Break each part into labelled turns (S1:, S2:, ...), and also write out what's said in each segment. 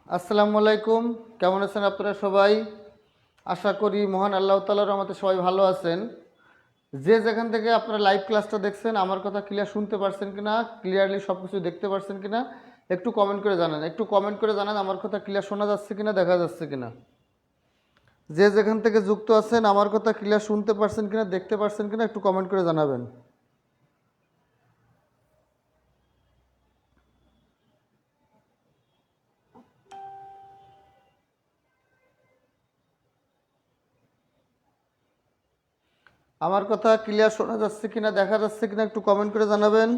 S1: আসসালামু আলাইকুম। কেমন আছেন আপনারা সবাই? আশা করি মহান আল্লাহ তাআলার রহমতে সবাই ভালো আছেন। যে যেখান থেকে আপনারা লাইভ ক্লাসটা দেখছেন, আমার কথা ক্লিয়ার শুনতে পারছেন কিনা, ক্লিয়ারলি সব কিছু দেখতে পারছেন কিনা, একটু কমেন্ট করে জানান। আমার কথা ক্লিয়ার শোনা যাচ্ছে কিনা, দেখা যাচ্ছে কিনা। যে যেখান থেকে যুক্ত আছেন, আমার কথা ক্লিয়ার শুনতে পারছেন কিনা, দেখতে পারছেন কিনা, একটু কমেন্ট করে জানাবেন। আমার কথা ক্লিয়ার শোনা যাচ্ছে কিনা, দেখা যাচ্ছে কিনা, একটু কমেন্ট করে জানাবেন।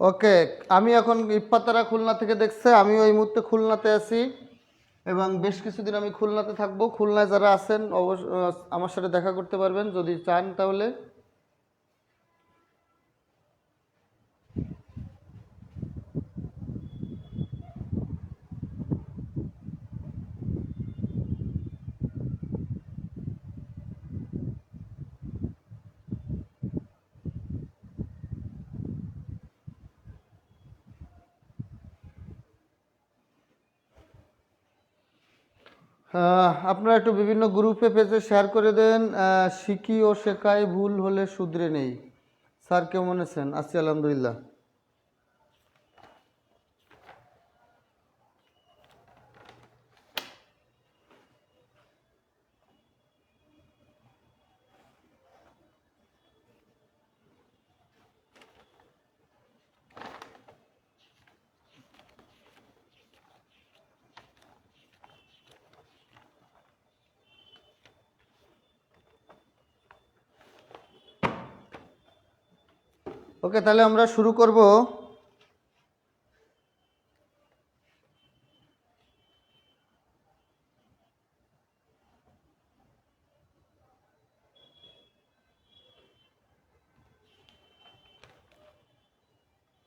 S1: ওকে, আমি এখন ইফাতারা খুলনা থেকে দেখছে। আমিও এই মুহূর্তে খুলনাতে আছি এবং বেশ কিছুদিন আমি খুলনাতে থাকবো। খুলনায় যারা আছেন অবশ্য আমার সাথে দেখা করতে পারবেন যদি চান তাহলে। আপনারা একটু বিভিন্ন গ্রুপে পেজে শেয়ার করে দেন। শিখি ও শেখাই, ভুল হলে শুধরে নেই। স্যার কেমন আছেন? আছি আলহামদুলিল্লাহ। ওকে, তাহলে আমরা শুরু করব।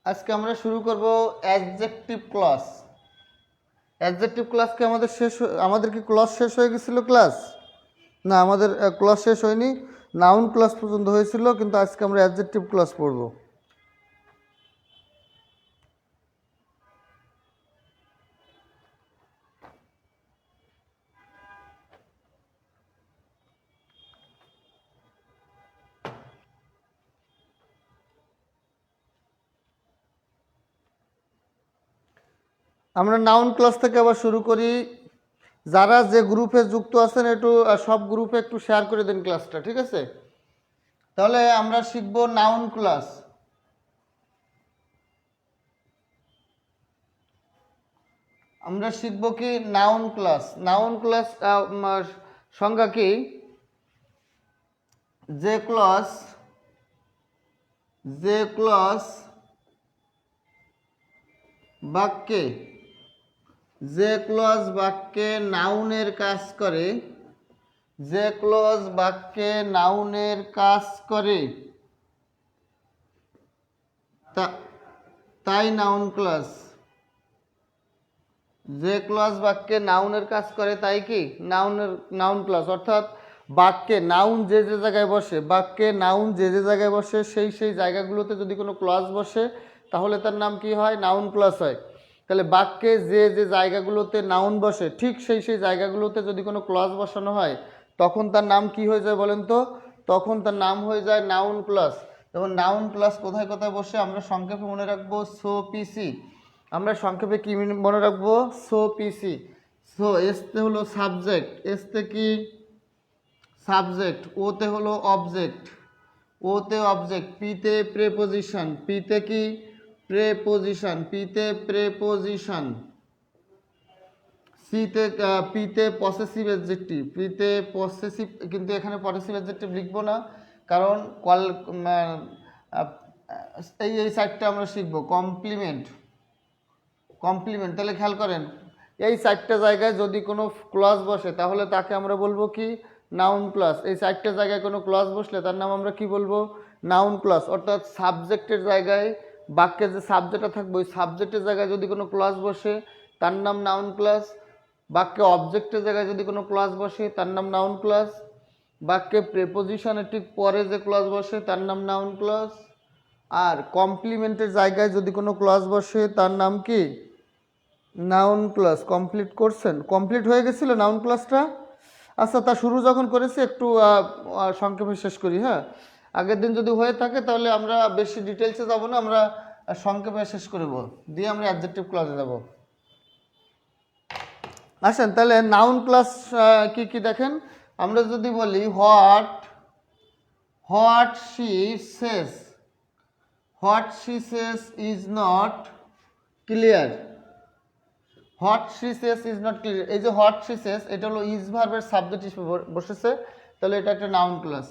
S1: আজকে আমরা শুরু করব অ্যাডজেক্টিভ ক্লজ। অ্যাডজেক্টিভ ক্লাসকে আমাদের কি ক্লজ শেষ হয়ে গেছিল ক্লাস? না, আমাদের ক্লজ শেষ হয়নি। নাউন ক্লজ পর্যন্ত হয়েছিল, কিন্তু আজকে আমরা অ্যাডজেক্টিভ ক্লজ পড়ব। আমরা নাউন ক্লাস থেকে আবার শুরু করি। যারা যে গ্রুপে যুক্ত আছেন একটু সব গ্রুপে একটু শেয়ার করে দেন ক্লাসটা, ঠিক আছে? তাহলে আমরা শিখব নাউন ক্লাস। আমরা শিখব কি নাউন ক্লাস। নাউন ক্লাস সংজ্ঞা কি? যে ক্লজ বাক্যে যে ক্লজ বাক্যে নাউনের কাজ করে, যে ক্লজ বাক্যে নাউনের কাজ করে তাই নাউন ক্লজ। যে ক্লজ বাক্যে নাউনের কাজ করে তাই কি নাউন ক্লজ। অর্থাৎ বাক্যে নাউন যে যে জায়গায় বসে, বাক্যে নাউন যে যে জায়গায় বসে সেই সেই জায়গাগুলোতে যদি কোনো ক্লজ বসে তাহলে তার নাম কি হয়? নাউন ক্লজ হয়। তাহলে বাক্যে যে যে জায়গাগুলোতে নাউন বসে ঠিক সেই সেই জায়গাগুলোতে যদি কোনো ক্লজ বসানো হয় তখন তার নাম কি হয়ে যায় বলেন তো? তখন তার নাম হয়ে যায় নাউন ক্লজ। যেমন নাউন ক্লজ কোথায় কোথায় বসে আমরা সংক্ষেপে মনে রাখবো সো পিসি। আমরা সংক্ষেপে কি মনে রাখবো? সো পিসি। সো এসতে হলো সাবজেক্ট, এসতে কি সাবজেক্ট, ওতে হলো অবজেক্ট, ওতে অবজেক্ট, পিতে প্রেপোজিশন, পিতে কি প্রেপোজিশন, পিতে প্রেপোজিশন, সিতে পিতে পসেসিভ অ্যাডজেক্টিভ, পিতে পসেসিভ, কিন্তু এখানে পসেসিভ অ্যাডজেক্টিভ লিখবো না কারণ এই সাইডটা আমরা শিখবো কমপ্লিমেন্ট, কমপ্লিমেন্ট। তাহলে খেয়াল করেন এই চারটা জায়গায় যদি কোনো ক্লজ বসে তাহলে তাকে আমরা বলবো কি? Noun clause. এই চারটা জায়গায় কোনো ক্লজ বসলে তার নাম আমরা কি বলবো? Noun clause. অর্থাৎ সাবজেক্টের জায়গায় বাক্যে যে সাবজেক্টটা থাকবে ওই সাবজেক্টের জায়গায় যদি কোনো ক্লজ বসে তার নাম নাউন ক্লজ। বাক্যে অবজেক্টের জায়গায় যদি কোনো ক্লজ বসে তার নাম নাউন ক্লজ। বাক্যে প্রেপোজিশনের ঠিক পরে যে ক্লজ বসে তার নাম নাউন ক্লজ। আর কমপ্লিমেন্টের জায়গায় যদি কোনো ক্লজ বসে তার নাম কি? Noun clause. কমপ্লিট করছেন? কমপ্লিট হয়ে গেছিল নাউন ক্লজটা? আচ্ছা, তা শুরু যখন করেছি একটু সংক্ষেপে শেষ করি। হ্যাঁ, আগের দিন যদি হয়ে থাকে তাহলে আমরা বেশি ডিটেলসে যাব না, আমরা সংক্ষেপে শেষ করব, দিয়ে আমরা অ্যাডজেক্টিভ ক্লজে যাব। আসেন তাহলে নাউন ক্লজ কি কি দেখেন। আমরা যদি বলি what she Sage, what she says is not clear, what she says is not clear. এই যে হোয়াট শি সেজ এটা হলো ইজ ভার্বের সাবজেক্ট হিসেবে বসেছে, তাহলে এটা একটা নাউন ক্লজ।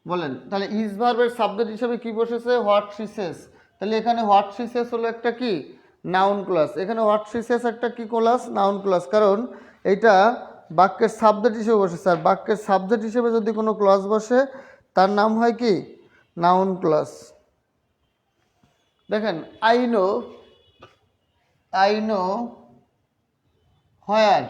S1: বলেন তাহলে ইজ ভার্বের সাবজেক্ট হিসেবে কি বসেছে? What she says. তাহলে এখানে হোয়াট শি সেজ হলো একটা কি? Noun clause. এখানে হোয়াট শি সেজ একটা কি ক্লজ? Noun clause. কারণ এইটা বাক্যের সাবজেক্ট হিসেবে বসেছে, আর বাক্যের সাবজেক্ট হিসেবে যদি কোনো ক্লজ বসে তার নাম হয় কি? Noun clause. দেখেন I know where,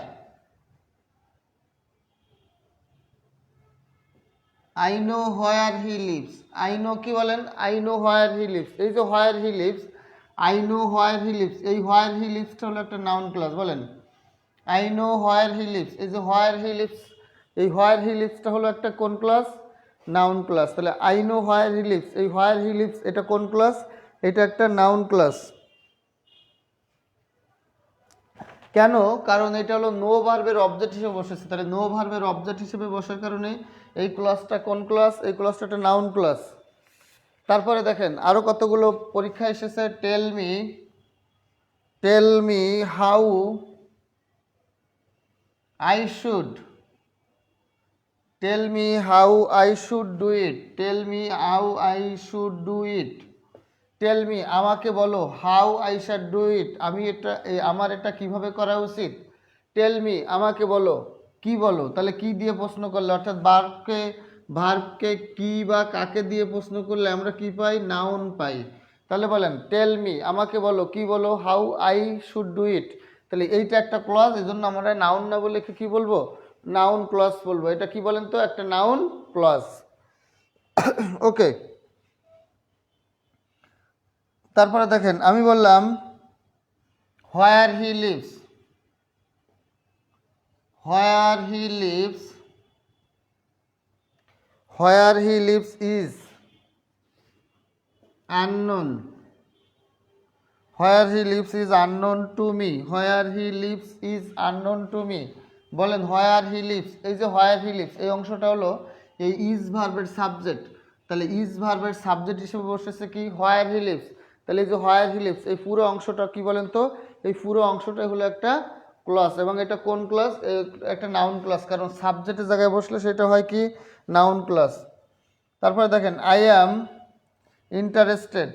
S1: I know where he lives. I know কি বলেন? I know where he lives. এই যে where he lives, I know where he lives, এই হোয়ার হি লিভসটা হলো একটা নাউন ক্লজ। বলেন I know where he lives, এই যে হোয়ার হি লিভস, এই হোয়ার হি লিভসটা হলো একটা কোন ক্লজ? Noun clause. তাহলে I know where he lives, এই হোয়ার হি লিভস এটা কোন ক্লজ? এটা একটা নাউন ক্লজ। কেন? কারণ এটা হলো নো ভার্বের অবজেক্ট হিসেবে বসেছে। তাহলে নো ভার্বের অবজেক্ট হিসেবে বসার কারণে এই ক্লজটা কোন ক্লজ? এই ক্লজটা একটা নাউন ক্লজ। তারপরে দেখেন আরও কতগুলো পরীক্ষা এসেছে। Tell me how I should, tell me how I should do it, tell me how I should do it, tell me আমাকে বলো, how I should do it আমি এটা আমার এটা কিভাবে করা উচিত। টেল মি আমাকে বলো, কি বলো, তাহলে কি দিয়ে প্রশ্ন করলে অর্থাৎ ভার্বকে কি বা কাকে দিয়ে প্রশ্ন করলে আমরা কি পাই? নাউন পাই। তাহলে বলেন টেল মি আমাকে বলো, কি বলো, হাউ আই শুড ডু ইট। তাহলে এইটা একটা ক্লজ, এই জন্য আমরা নাউন না বলে কি বলবো? নাউন ক্লজ বলবো। এটা কি বলেন তো? একটা নাউন ক্লজ। ওকে, তারপরে দেখেন আমি বললাম where he lives, where he lives, where he lives is unknown, where he lives is unknown to me, where he lives is unknown to me. বলেন হোয়ার হি লিভস, এই যে হোয়ার হি লিভস এই অংশটা হলো এই is ভার্বের subject. তাহলে is ভার্বের সাবজেক্ট হিসেবে বসেছে কি? হোয়ার হি লিভস। তাহলে এই যে হোয়ার হি লিভস এই পুরো অংশটা কি বলেন তো? এই পুরো অংশটাই হলো একটা ক্লজ, এবং এটা কোন ক্লজ? একটা নাউন ক্লজ, কারণ সাবজেক্টের জায়গায় বসলে সেটা হয় কি? Noun clause. তারপরে দেখেন I am interested,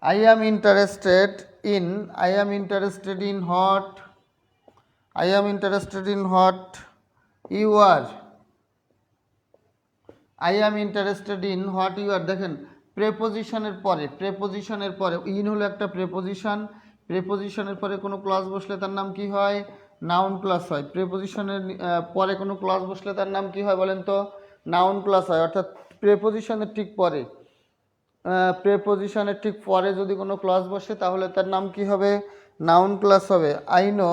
S1: I am interested in, I am interested in what, I am interested in what you are, I am interested in what you are। দেখেন প্রেপোজিশনের পরে ইন হলো একটা প্রেপোজিশন, প্রেপোজিশনের পরে কোনো ক্লজ বসলে তার নাম কি হয়? নাউন ক্লজ হয়। প্রেপোজিশনের পরে কোনো ক্লজ বসলে তার নাম কি হয় বলেন তো? নাউন ক্লজ হয়। অর্থাৎ প্রেপোজিশনের ঠিক পরে, প্রেপোজিশনের ঠিক পরে যদি কোনো ক্লজ বসে তাহলে তার নাম কি হবে? নাউন ক্লজ হবে। আই নো,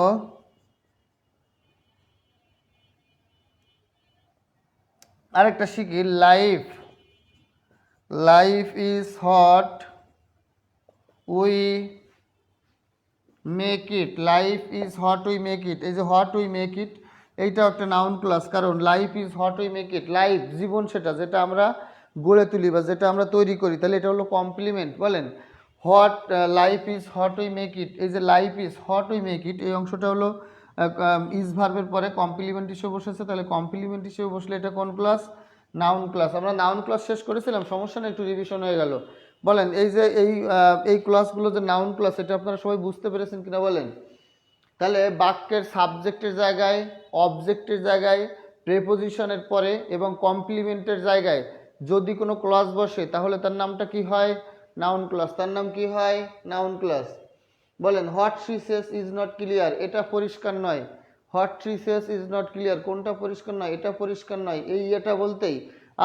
S1: আরেকটা শিখি, life, life is what we make it, life is what we make it, এই যে হট উই মেক ইট এইটাও একটা নাউন ক্লাস, কারণ life is what we make it, life জীবন, সেটা যেটা আমরা গড়ে তুলি বা যেটা আমরা তৈরি করি, তাহলে এটা হলো কমপ্লিমেন্ট। বলেন hot, life is what we make it, এই যে life is what we make it এই অংশটা হলো ইজ ভার্বের পরে কমপ্লিমেন্ট হিসেবে বসেছে, তাহলে কমপ্লিমেন্ট হিসেবে বসলে এটা কোন ক্লাস? Noun class. আমরা নাউন ক্লাস শেষ করেছিলাম, সমস্যা নেই, একটু রিভিশন হয়ে গেল। বলেন এই যে এই ক্লাসগুলো যে নাউন ক্লাস, এটা আপনারা সবাই বুঝতে পেরেছেন কিনা বলেন? তাহলে বাক্যের সাবজেক্টের জায়গায়, অবজেক্টের জায়গায়, প্রেপোজিশনের পরে এবং কমপ্লিমেন্টের জায়গায় যদি কোনো ক্লজ বসে তাহলে তার নামটা কি হয়? Noun clause. তার নাম কি হয়? Noun clause. বলেন what she says is not clear, এটা পরিষ্কার নয়। What she says is not clear, কোনটা পরিষ্কার নয়? এটা পরিষ্কার নয়, এই এটা বলতেই।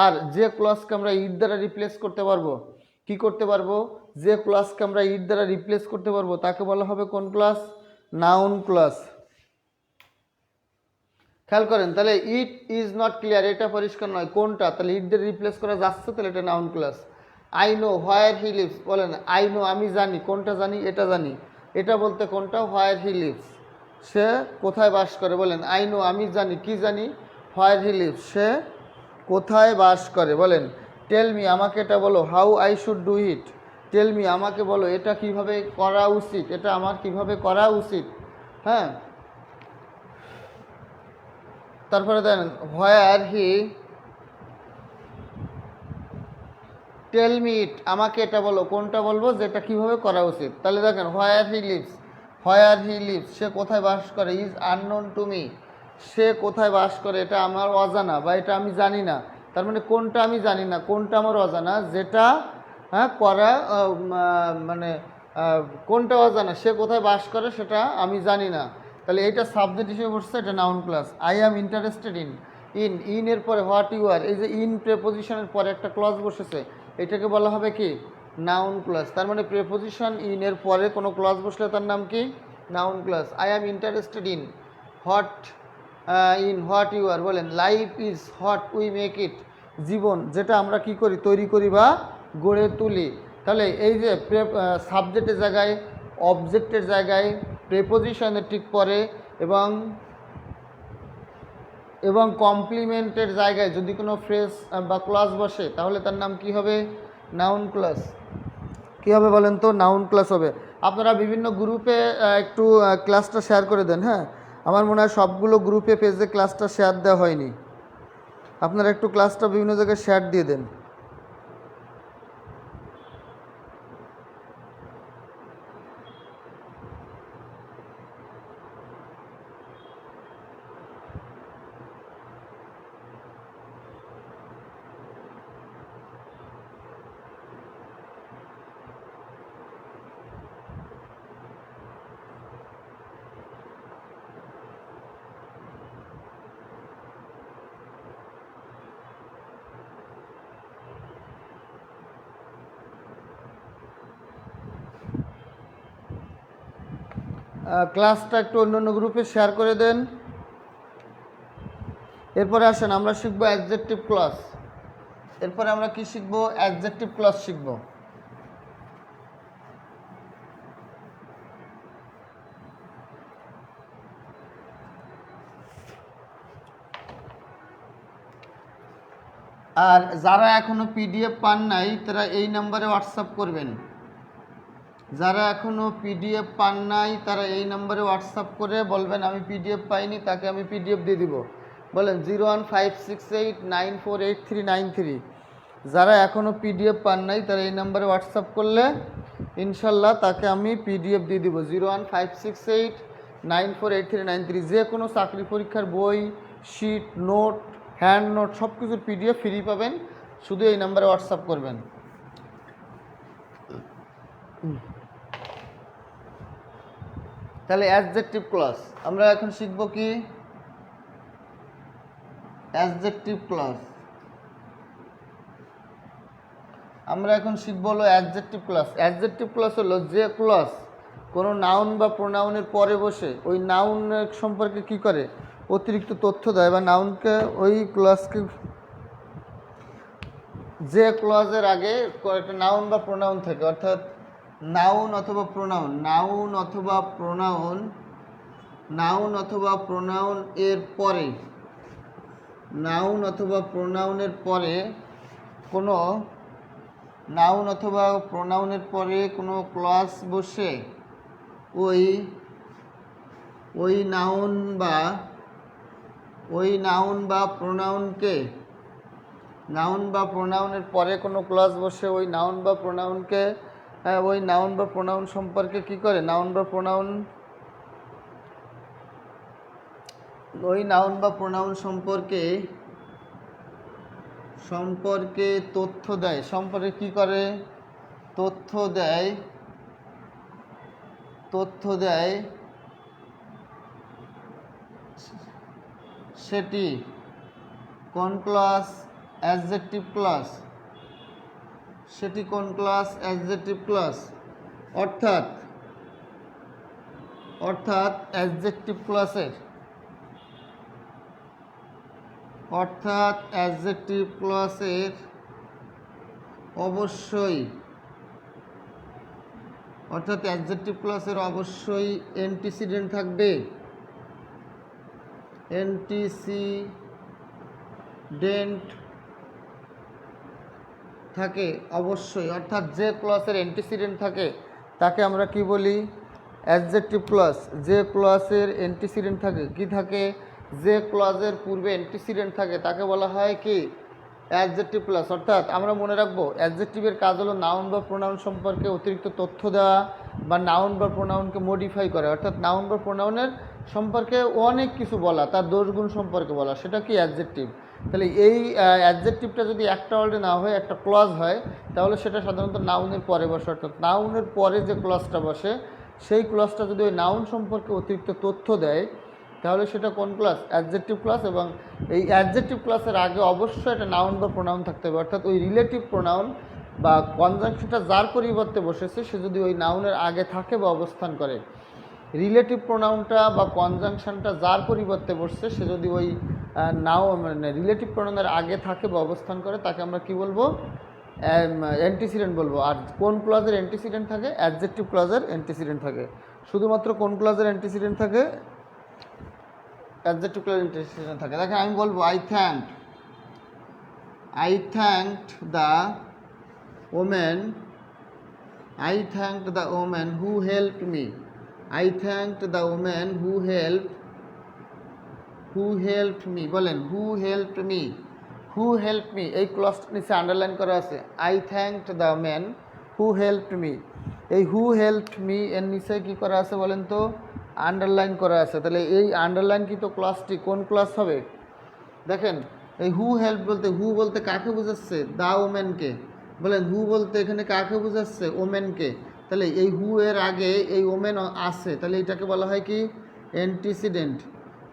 S1: আর যে ক্লজকে আমরা ইট দ্বারা রিপ্লেস করতে পারবো, কি করতে পারবো? যে ক্লজকে আমরা ইট দ্বারা রিপ্লেস করতে পারবো তাকে বলা হবে কোন ক্লজ? Noun clause. খেয়াল করেন, তাহলে ইট ইজ নট ক্লিয়ার, এটা পরিষ্কার নয়, কোনটা? তাহলে ইট দিয়ে রিপ্লেস করা যাচ্ছে, তাহলে এটা noun clause. I know where he lives, বলেন আই নো আমি জানি, কোনটা জানি? এটা জানি, এটা বলতে কোনটা? হোয়ার হি লিভস, সে কোথায় বাস করে। বলেন আই নো আমি জানি, কি জানি? হোয়ার হি লিভস, সে কোথায় বাস করে। বলেন টেল মি আমাকে এটা বলো, how I should do it, tell me আমাকে বলো এটা কিভাবে করা উচিত, এটা আমার কিভাবে করা উচিত। হ্যাঁ, তারপরে দেন হোয়ার হি, টেল মি ইট আমাকে এটা বলো, কোনটা বলবো? যেটা কিভাবে করা উচিত। তাহলে দেখেন হোয়ার he lives, where he leaves সে কোথায় বাস করে, ইজ আননোন টু মি, সে কোথায় বাস করে এটা আমার অজানা বা এটা আমি জানি না। তার মানে কোনটা আমি জানি না, কোনটা আমার অজানা, যেটা করা মানে কোনটা অজানা, সে কোথায় বাস করে সেটা আমি জানি না। তাহলে এইটা সাবজেক্ট হিসেবে বসছে, এটা noun class. I am interested in, in এর পরে হোয়াট ইউ আর, এই যে ইন প্রেপোজিশনের পরে একটা ক্লজ বসেছে, এটাকে বলা হবে কি? Noun clause. তার মানে প্রেপোজিশন ইন এর পরে কোনো ক্লজ বসলে তার নাম কি? Noun clause. I am interested in what, in what you are. বলেন life is what we make it, জীবন যেটা আমরা কি করি? তৈরি করি বা গড়ে তুলি। তাহলে এই যে সাবজেক্টের জায়গায়, অবজেক্টের জায়গায়, প্রেপোজিশনের ঠিক পরে এবং কমপ্লিমেন্টের জায়গায় যদি কোনো ফ্রেজ বা ক্লজ বসে তাহলে তার নাম কি হবে? Noun clause. কী হবে বলেন তো? নাউন ক্লাস হবে। আপনারা বিভিন্ন গ্রুপে একটু ক্লাসটা শেয়ার করে দেন। হ্যাঁ, আমার মনে হয় সবগুলো গ্রুপে পেজে ক্লাসটা শেয়ার দেওয়া হয়নি, আপনারা একটু ক্লাসটা বিভিন্ন জায়গায় শেয়ার দিয়ে দেন। ক্লাসটা একটু অন্য অন্য গ্রুপে শেয়ার করে দেন। এরপরে আসেন আমরা শিখবো অ্যাডজেক্টিভ ক্লজ। এরপরে আমরা কি শিখবো? অ্যাডজেক্টিভ ক্লজ শিখবো। আর যারা এখনো পিডিএফ পান নাই তারা এই নাম্বারে হোয়াটসঅ্যাপ করবেন। যারা এখনো পিডিএফ পান নাই তারা এই নাম্বারে হোয়াটসঅ্যাপ করে বলবেন আমি পিডিএফ পাইনি, তাকে আমি পিডিএফ দিয়ে দিব। বলেন 01568948393। যারা এখনো পিডিএফ পান নাই তারা এই নাম্বারে হোয়াটসঅ্যাপ করলে ইনশাল্লাহ তাকে আমি পিডিএফ দিয়ে দিব। 01568948393। যে কোনো চাকরি পরীক্ষার বই, শিট, নোট, হ্যান্ড নোট সব কিছুর পিডিএফ ফ্রি পাবেন, শুধু এই নাম্বারে হোয়াটসঅ্যাপ করবেন। তাহলে অ্যাডজেক্টিভ ক্লজ আমরা এখন শিখব কি? Adjective clause. আমরা এখন শিখব হলো অ্যাডজেক্টিভ ক্লজ। অ্যাডজেক্টিভ ক্লজ হলো যে ক্লজ কোনো নাউন বা প্রোনাউনের পরে বসে ওই নাউন সম্পর্কে কি করে, অতিরিক্ত তথ্য দেয়, বা নাউনকে ওই ক্লজকে যে ক্লজের আগে একটা নাউন বা প্রোনাউন থাকে, অর্থাৎ নাউন অথবা প্রোনাউন, নাউন অথবা প্রোনাউন, নাউন অথবা প্রোনাউন এর পরে, নাউন অথবা প্রোনাউনের পরে কোনো নাউন অথবা প্রোনাউনের পরে কোনো ক্লজ বসে ওই ওই নাউন বা প্রোনাউনকে, নাউন বা প্রোনাউনের পরে কোনো ক্লজ বসে ওই নাউন বা প্রোনাউনকে, ওই নাউন বা প্রোনাউন সম্পর্কে কি করে, নাউন বা প্রোনাউন, ওই নাউন বা প্রোনাউন সম্পর্কে তথ্য দেয়, সম্পর্কে কি করে, তথ্য দেয় সেটি কোন ক্লজ, অ্যাডজেক্টিভ ক্লজ, সেটি কোন ক্লজ, অ্যাডজেক্টিভ ক্লজ। অর্থাৎ অ্যাডজেক্টিভ ক্লজের, অ্যাডজেক্টিভ ক্লজের অবশ্যই, অ্যাডজেক্টিভ ক্লজের অবশ্যই অ্যান্টিসিডেন্ট থাকবে, অ্যান্টিসিডেন্ট থাকে অবশ্যই। অর্থাৎ যে ক্লজের অ্যান্টিসিডেন্ট থাকে তাকে আমরা কি বলি, অ্যাডজেক্টিভ ক্লজ। যে ক্লজের অ্যান্টিসিডেন্ট থাকে, কি থাকে, যে ক্লজের পূর্বে অ্যান্টিসিডেন্ট থাকে তাকে বলা হয় কি, অ্যাডজেক্টিভ ক্লজ। অর্থাৎ আমরা মনে রাখবো অ্যাডজেক্টিভের কাজ হলো নাউন বা প্রোনাউন সম্পর্কে অতিরিক্ত তথ্য দেওয়া বা নাউন বা প্রোনাউনকে মডিফাই করা, অর্থাৎ নাউন বা প্রোনাউনের সম্পর্কে অনেক কিছু বলা, তার দোষগুণ সম্পর্কে বলা, সেটা কি অ্যাডজেক্টিভ। তাহলে এই অ্যাডজেক্টিভটা যদি একটা ওয়ার্ডে না হয়, একটা ক্লজ হয়, তাহলে সেটা সাধারণত নাউনের পরে বসে। অর্থাৎ নাউনের পরে যে ক্লজটা বসে সেই ক্লজটা যদি ওই নাউন সম্পর্কে অতিরিক্ত তথ্য দেয় তাহলে সেটা কোন ক্লজ, অ্যাডজেক্টিভ ক্লজ। এবং এই অ্যাডজেক্টিভ ক্লজের আগে অবশ্যই একটা নাউন বা প্রোনাউন থাকতে হবে, অর্থাৎ ওই রিলেটিভ প্রোনাউন বা কনজাংশনটা যার পরিবর্তে বসেছে সে যদি ওই নাউনের আগে থাকে বা অবস্থান করে, রিলেটিভ প্রোনাউনটা বা কনজাংশনটা যার পরিবর্তে বসছে সে যদি ওই মানে রিলেটিভ প্রোনাউনের আগে থাকে বা অবস্থান করে তাকে আমরা কি বলবো, অ্যান্টিসিডেন্ট বলবো। আর কোন ক্লজের অ্যান্টিসিডেন্ট থাকে, অ্যাডজেক্টিভ ক্লজের অ্যান্টিসিডেন্ট থাকে। শুধুমাত্র কোন ক্লজের অ্যান্টিসিডেন্ট থাকে, অ্যাডজেক্টিভ ক্লজের অ্যান্টিসিডেন্ট থাকে। দেখেন আমি বলবো I thanked the woman who helped me, I thanked the woman who helped me। বলেন who helped me, এই ক্লজটা নিচে আন্ডারলাইন করা আছে, I thanked the man who helped me। এই who helped me এর নিচে কি করা আছে বলেন তো, আন্ডারলাইন করা আছে। তাহলে এই আন্ডারলাইন কি তো ক্লজটি কোন ক্লজ হবে, দেখেন এই হু হেল্প বলতে, হু বলতে কাকে বোঝাচ্ছে, দা ওমেনকে। বলেন হু বলতে এখানে কাকে বোঝাচ্ছে, ওমেনকে। তাহলে এই হু এর আগে এই ওমেন আছে, তাহলে এটাকে বলা হয় কি, অ্যান্টিসিডেন্ট।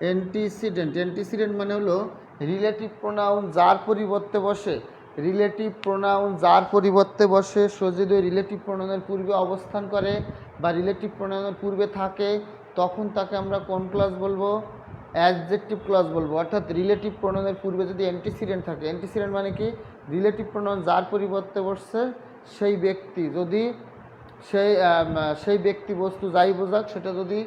S1: অ্যান্টিসিডেন্ট মানে হলো রিলেটিভ প্রোনাউন যার পরিবর্তে বসে, রিলেটিভ প্রোনাউন যার পরিবর্তে বসে সে যদি ওই রিলেটিভ প্রোনাউনের পূর্বে অবস্থান করে বা রিলেটিভ প্রোনাউনের পূর্বে থাকে তখন তাকে আমরা কোন ক্লজ বলবো, অ্যাডজেক্টিভ ক্লজ বলবো। অর্থাৎ রিলেটিভ প্রোনাউনের পূর্বে যদি অ্যান্টিসিডেন্ট থাকে, অ্যান্টিসিডেন্ট মানে কি, রিলেটিভ প্রোনাউন যার পরিবর্তে বসছে সেই ব্যক্তি, যদি সেই ব্যক্তি বস্তু যাই বোঝাক সেটা যদি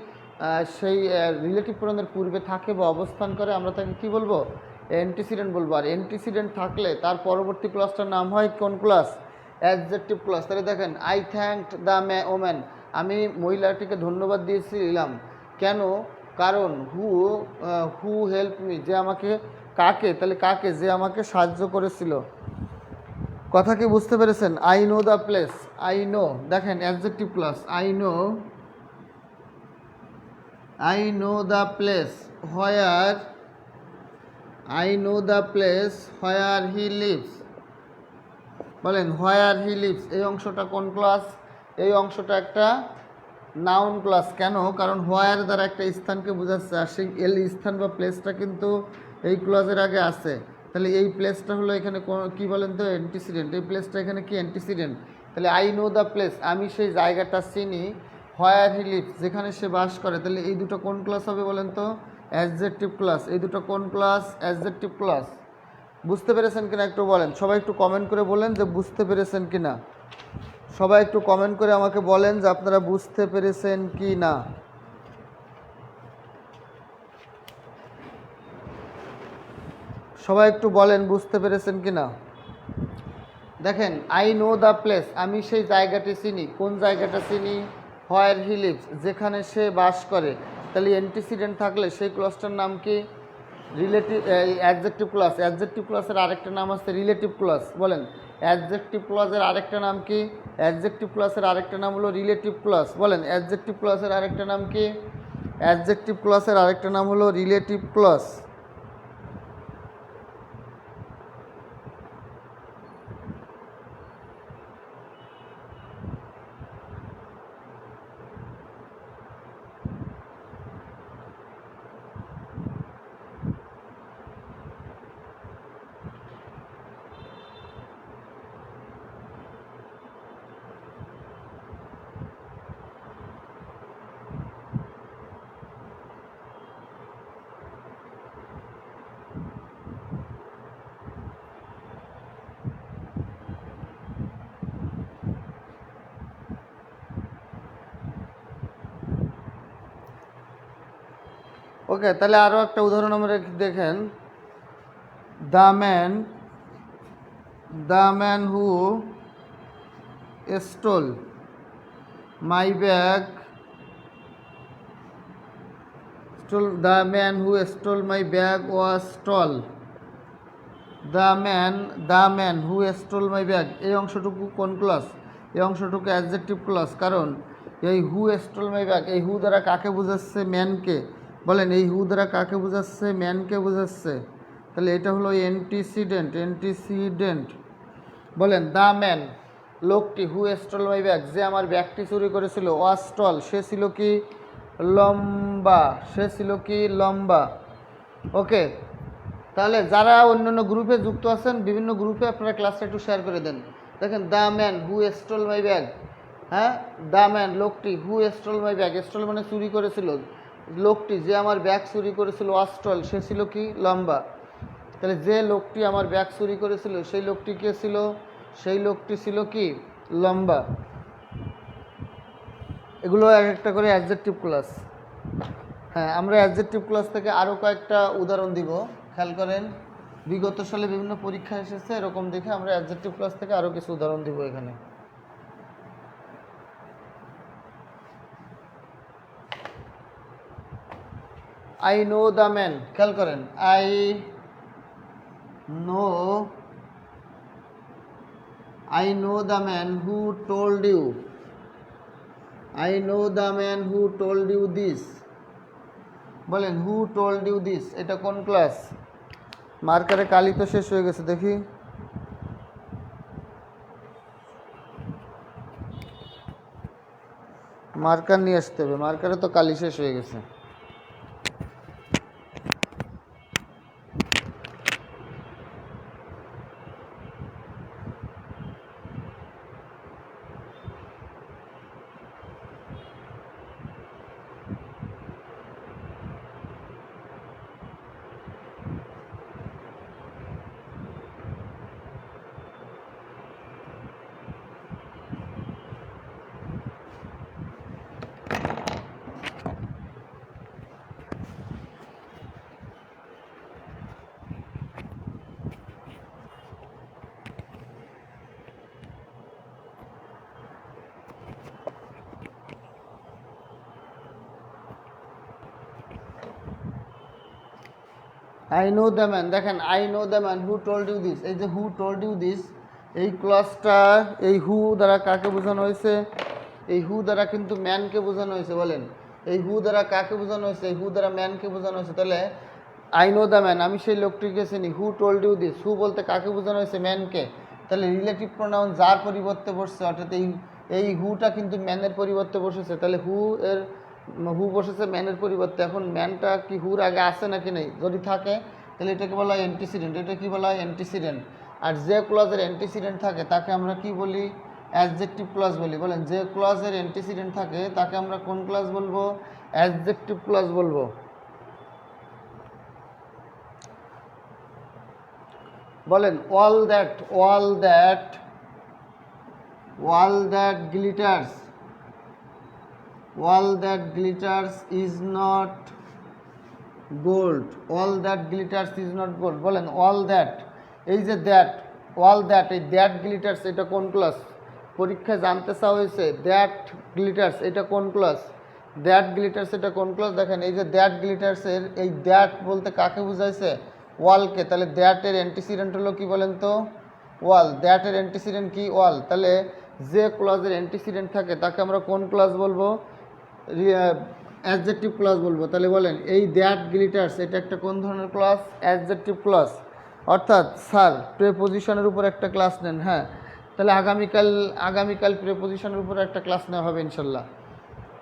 S1: সেই রিলেটিভ প্রোনাউনের পূর্বে থাকে বা অবস্থান করে আমরা তাকে কি বলবো, অ্যান্টিসিডেন্ট বলবো। আর অ্যান্টিসিডেন্ট থাকলে তার পরবর্তী ক্লজটার নাম হয় কোন ক্লজ, অ্যাডজেক্টিভ ক্লজ। তাহলে দেখেন আই থ্যাঙ্কড দ্য ওম্যান, আমি মহিলাটিকে ধন্যবাদ দিয়েছিলাম, কেন, কারণ হু হেল্প মি, যে আমাকে, কাকে, তাহলে কাকে, যে আমাকে সাহায্য করেছিল। কথা কি বুঝতে পেরেছেন, I know the place, I know, দেখেন adjective clause, I know the place where he lives. বলেন হোয়ার হি লিভস, এই অংশটা কোন ক্লজ, এই অংশটা একটা নাউন ক্লজ। কেন, কারণ হোয়ার দ্বারা একটা স্থানকে বোঝাচ্ছে আর সেই স্থান বা প্লেসটা কিন্তু এই ক্লজের আগে আছে। তাহলে এই প্লেসটা হলো এখানে কি বলেন তো অ্যান্টিসিডেন্ট, এই প্লেসটা এখানে কি অ্যান্টিসিডেন্ট। তাহলে আই নো দ্য প্লেস, আমি সেই জায়গাটা চিনি, হোয়ার হি লিভস, যেখানে সে বাস করে। তাহলে এই দুটো কোন ক্লাস হবে বলেন তো? Adjective class. এই দুটো কোন ক্লাস? Adjective class. বুঝতে পেরেছেন কিনা একটু বলেন, সবাই একটু কমেন্ট করে বলেন যে বুঝতে পেরেছেন কিনা। সবাই একটু কমেন্ট করে আমাকে বলেন যে আপনারা বুঝতে পেরেছেন কি না। সবাই একটু বলেন বুঝতে পেরেছেন কি না। দেখেন, আই নো দ্য প্লেস, আমি সেই জায়গাটি চিনি। কোন জায়গাটা চিনি? হোয়ার হি লিভস, যেখানে সে বাস করে। তাহলে অ্যান্টিসিডেন্ট থাকলে সেই ক্লজটার নাম কি? Relative adjective clause. অ্যাডজেক্টিভ ক্লজের আরেকটা নাম আছে রিলেটিভ ক্লজ। বলেন, অ্যাডজেক্টিভ ক্লজের আরেকটা নাম কি? অ্যাডজেক্টিভ ক্লজের আরেকটা নাম হলো রিলেটিভ ক্লজ। বলেন, অ্যাডজেক্টিভ ক্লজের আরেকটা নাম কি? অ্যাডজেক্টিভ ক্লজের আরেকটা নাম হলো রিলেটিভ ক্লজ। ওকে, তাহলে আরও একটা উদাহরণ আমরা দেখেন। The man who stole my bag, the man who stole my bag was tall. The man who stole my bag, এই অংশটুকু কোন ক্লজ? এই অংশটুকু অ্যাডজেক্টিভ ক্লজ। কারণ এই হু স্টোল মাই ব্যাগ, এই হু দ্বারা কাকে বোঝাচ্ছে? ম্যানকে। বলেন, এই হু দ্বারা কাকে বোঝাচ্ছে? ম্যানকে বোঝাচ্ছে। তাহলে এটা হলো অ্যান্টিসিডেন্ট। বলেন, দ্য ম্যান, লোকটি, হু স্টল মাই ব্যাগ, যে আমার ব্যাগটি চুরি করেছিল, ওয়াজ টল, সে ছিল কি? লম্বা। সে ছিল কি? লম্বা। ওকে, তাহলে যারা অন্যান্য গ্রুপে যুক্ত আছেন, বিভিন্ন গ্রুপে আপনারা ক্লাসটা একটু শেয়ার করে দেন। দেখেন, the man who stole my bag, হ্যাঁ, দ্য ম্যান, লোকটি, who stole my bag, stole মানে চুরি করেছিল, লোকটি যে আমার ব্যাগ চুরি করেছিল, ওয়াজ টল, সে ছিল কি? লম্বা। তাহলে যে লোকটি আমার ব্যাগ চুরি করেছিল সেই লোকটি কে ছিল? সেই লোকটি ছিল কি? লম্বা। এগুলো এক একটা করে অ্যাডজেক্টিভ ক্লজ। হ্যাঁ, আমরা অ্যাডজেক্টিভ ক্লজ থেকে আরও কয়েকটা উদাহরণ দিব, খেয়াল করেন। বিগত সালে বিভিন্ন পরীক্ষা এসেছে, এরকম দেখে আমরা অ্যাডজেক্টিভ ক্লজ থেকে আরও কিছু উদাহরণ দিব এখানে। আই নো দ্য ম্যান, খেয়াল করেন, I know the man who told you, I know the man who told you this. বলেন, হু টোল্ড ইউ দিস, এটা কোন ক্লাস? মার্কারে কালি তো শেষ হয়ে গেছে, দেখি। মার্কার নিয়ে আসতে হবে, মার্কারে তো কালি শেষ হয়ে গেছে। আই নো দ্য ম্যান, দেখেন, I know the man who told you this, এই যে হু টোল্ড ইউ দিস, এই ক্লজটা এই হু দ্বারা কাকে বোঝানো হয়েছে? এই হু দ্বারা কিন্তু ম্যানকে বোঝানো হয়েছে। বলেন, এই হু দ্বারা কাকে বোঝানো হয়েছে? এই হু দ্বারা ম্যানকে বোঝানো হয়েছে। তাহলে আই নো দ্য ম্যান, আমি সেই লোকটিকে চিনি। হু টোল্ড ইউ দিস, হু বলতে কাকে বোঝানো হয়েছে? ম্যানকে। তাহলে রিলেটিভ প্রোনাউন যার পরিবর্তে বসছে, অর্থাৎ এই হুটা কিন্তু ম্যানের পরিবর্তে বসেছে। তাহলে হু বসেছে ম্যানের পরিবর্তে। এখন ম্যানটা কি হুর আগে আছে নাকি নেই? যদি থাকে তাহলে এটাকে বলা হয় অ্যান্টিসিডেন্ট। এটা কি বলা হয়? অ্যান্টিসিডেন্ট। আর যে ক্লজের অ্যান্টিসিডেন্ট থাকে তাকে আমরা কি বলি? অ্যাডজেক্টিভ ক্লজ বলি। বলেন, যে ক্লজের অ্যান্টিসিডেন্ট থাকে তাকে আমরা কোন ক্লজ বলবো? অ্যাডজেক্টিভ ক্লজ বলবো। বলেন, all that glitters is not gold. All that glitters is not gold. বলেন, all that, এই যে দ্যাট, all that, এই দ্যাট গ্লিটার্স এটা কোন ক্লজ? পরীক্ষায় জানতে চাওয়া হয়েছে দ্যাট গ্লিটার্স এটা কোন ক্লজ? দ্যাট গ্লিটার্স এটা কোন ক্লজ? দেখেন, এই যে দ্যাট গ্লিটার্সের এই দ্যাট বলতে কাকে বুঝাইছে? ওয়ালকে। তাহলে দ্যাটের অ্যান্টিসিডেন্ট হলো কি বলেন তো? ওয়াল। দ্যাটের অ্যান্টিসিডেন্ট কি? ওয়াল। তাহলে যে ক্লজের অ্যান্টিসিডেন্ট থাকে তাকে আমরা কোন ক্লজ বলবো? অ্যাডজেক্টিভ ক্লজ বলবো। তাহলে বলেন, এই দ্যাট গ্লিটার্স এটা একটা কোন ধরনের ক্লজ? Adjective clause. অর্থাৎ স্যার প্রেপোজিশনের উপর একটা ক্লাস নেন। হ্যাঁ, তাহলে আগামীকাল প্রেপোজিশনের উপর একটা ক্লাস নেওয়া হবে ইনশাল্লাহ।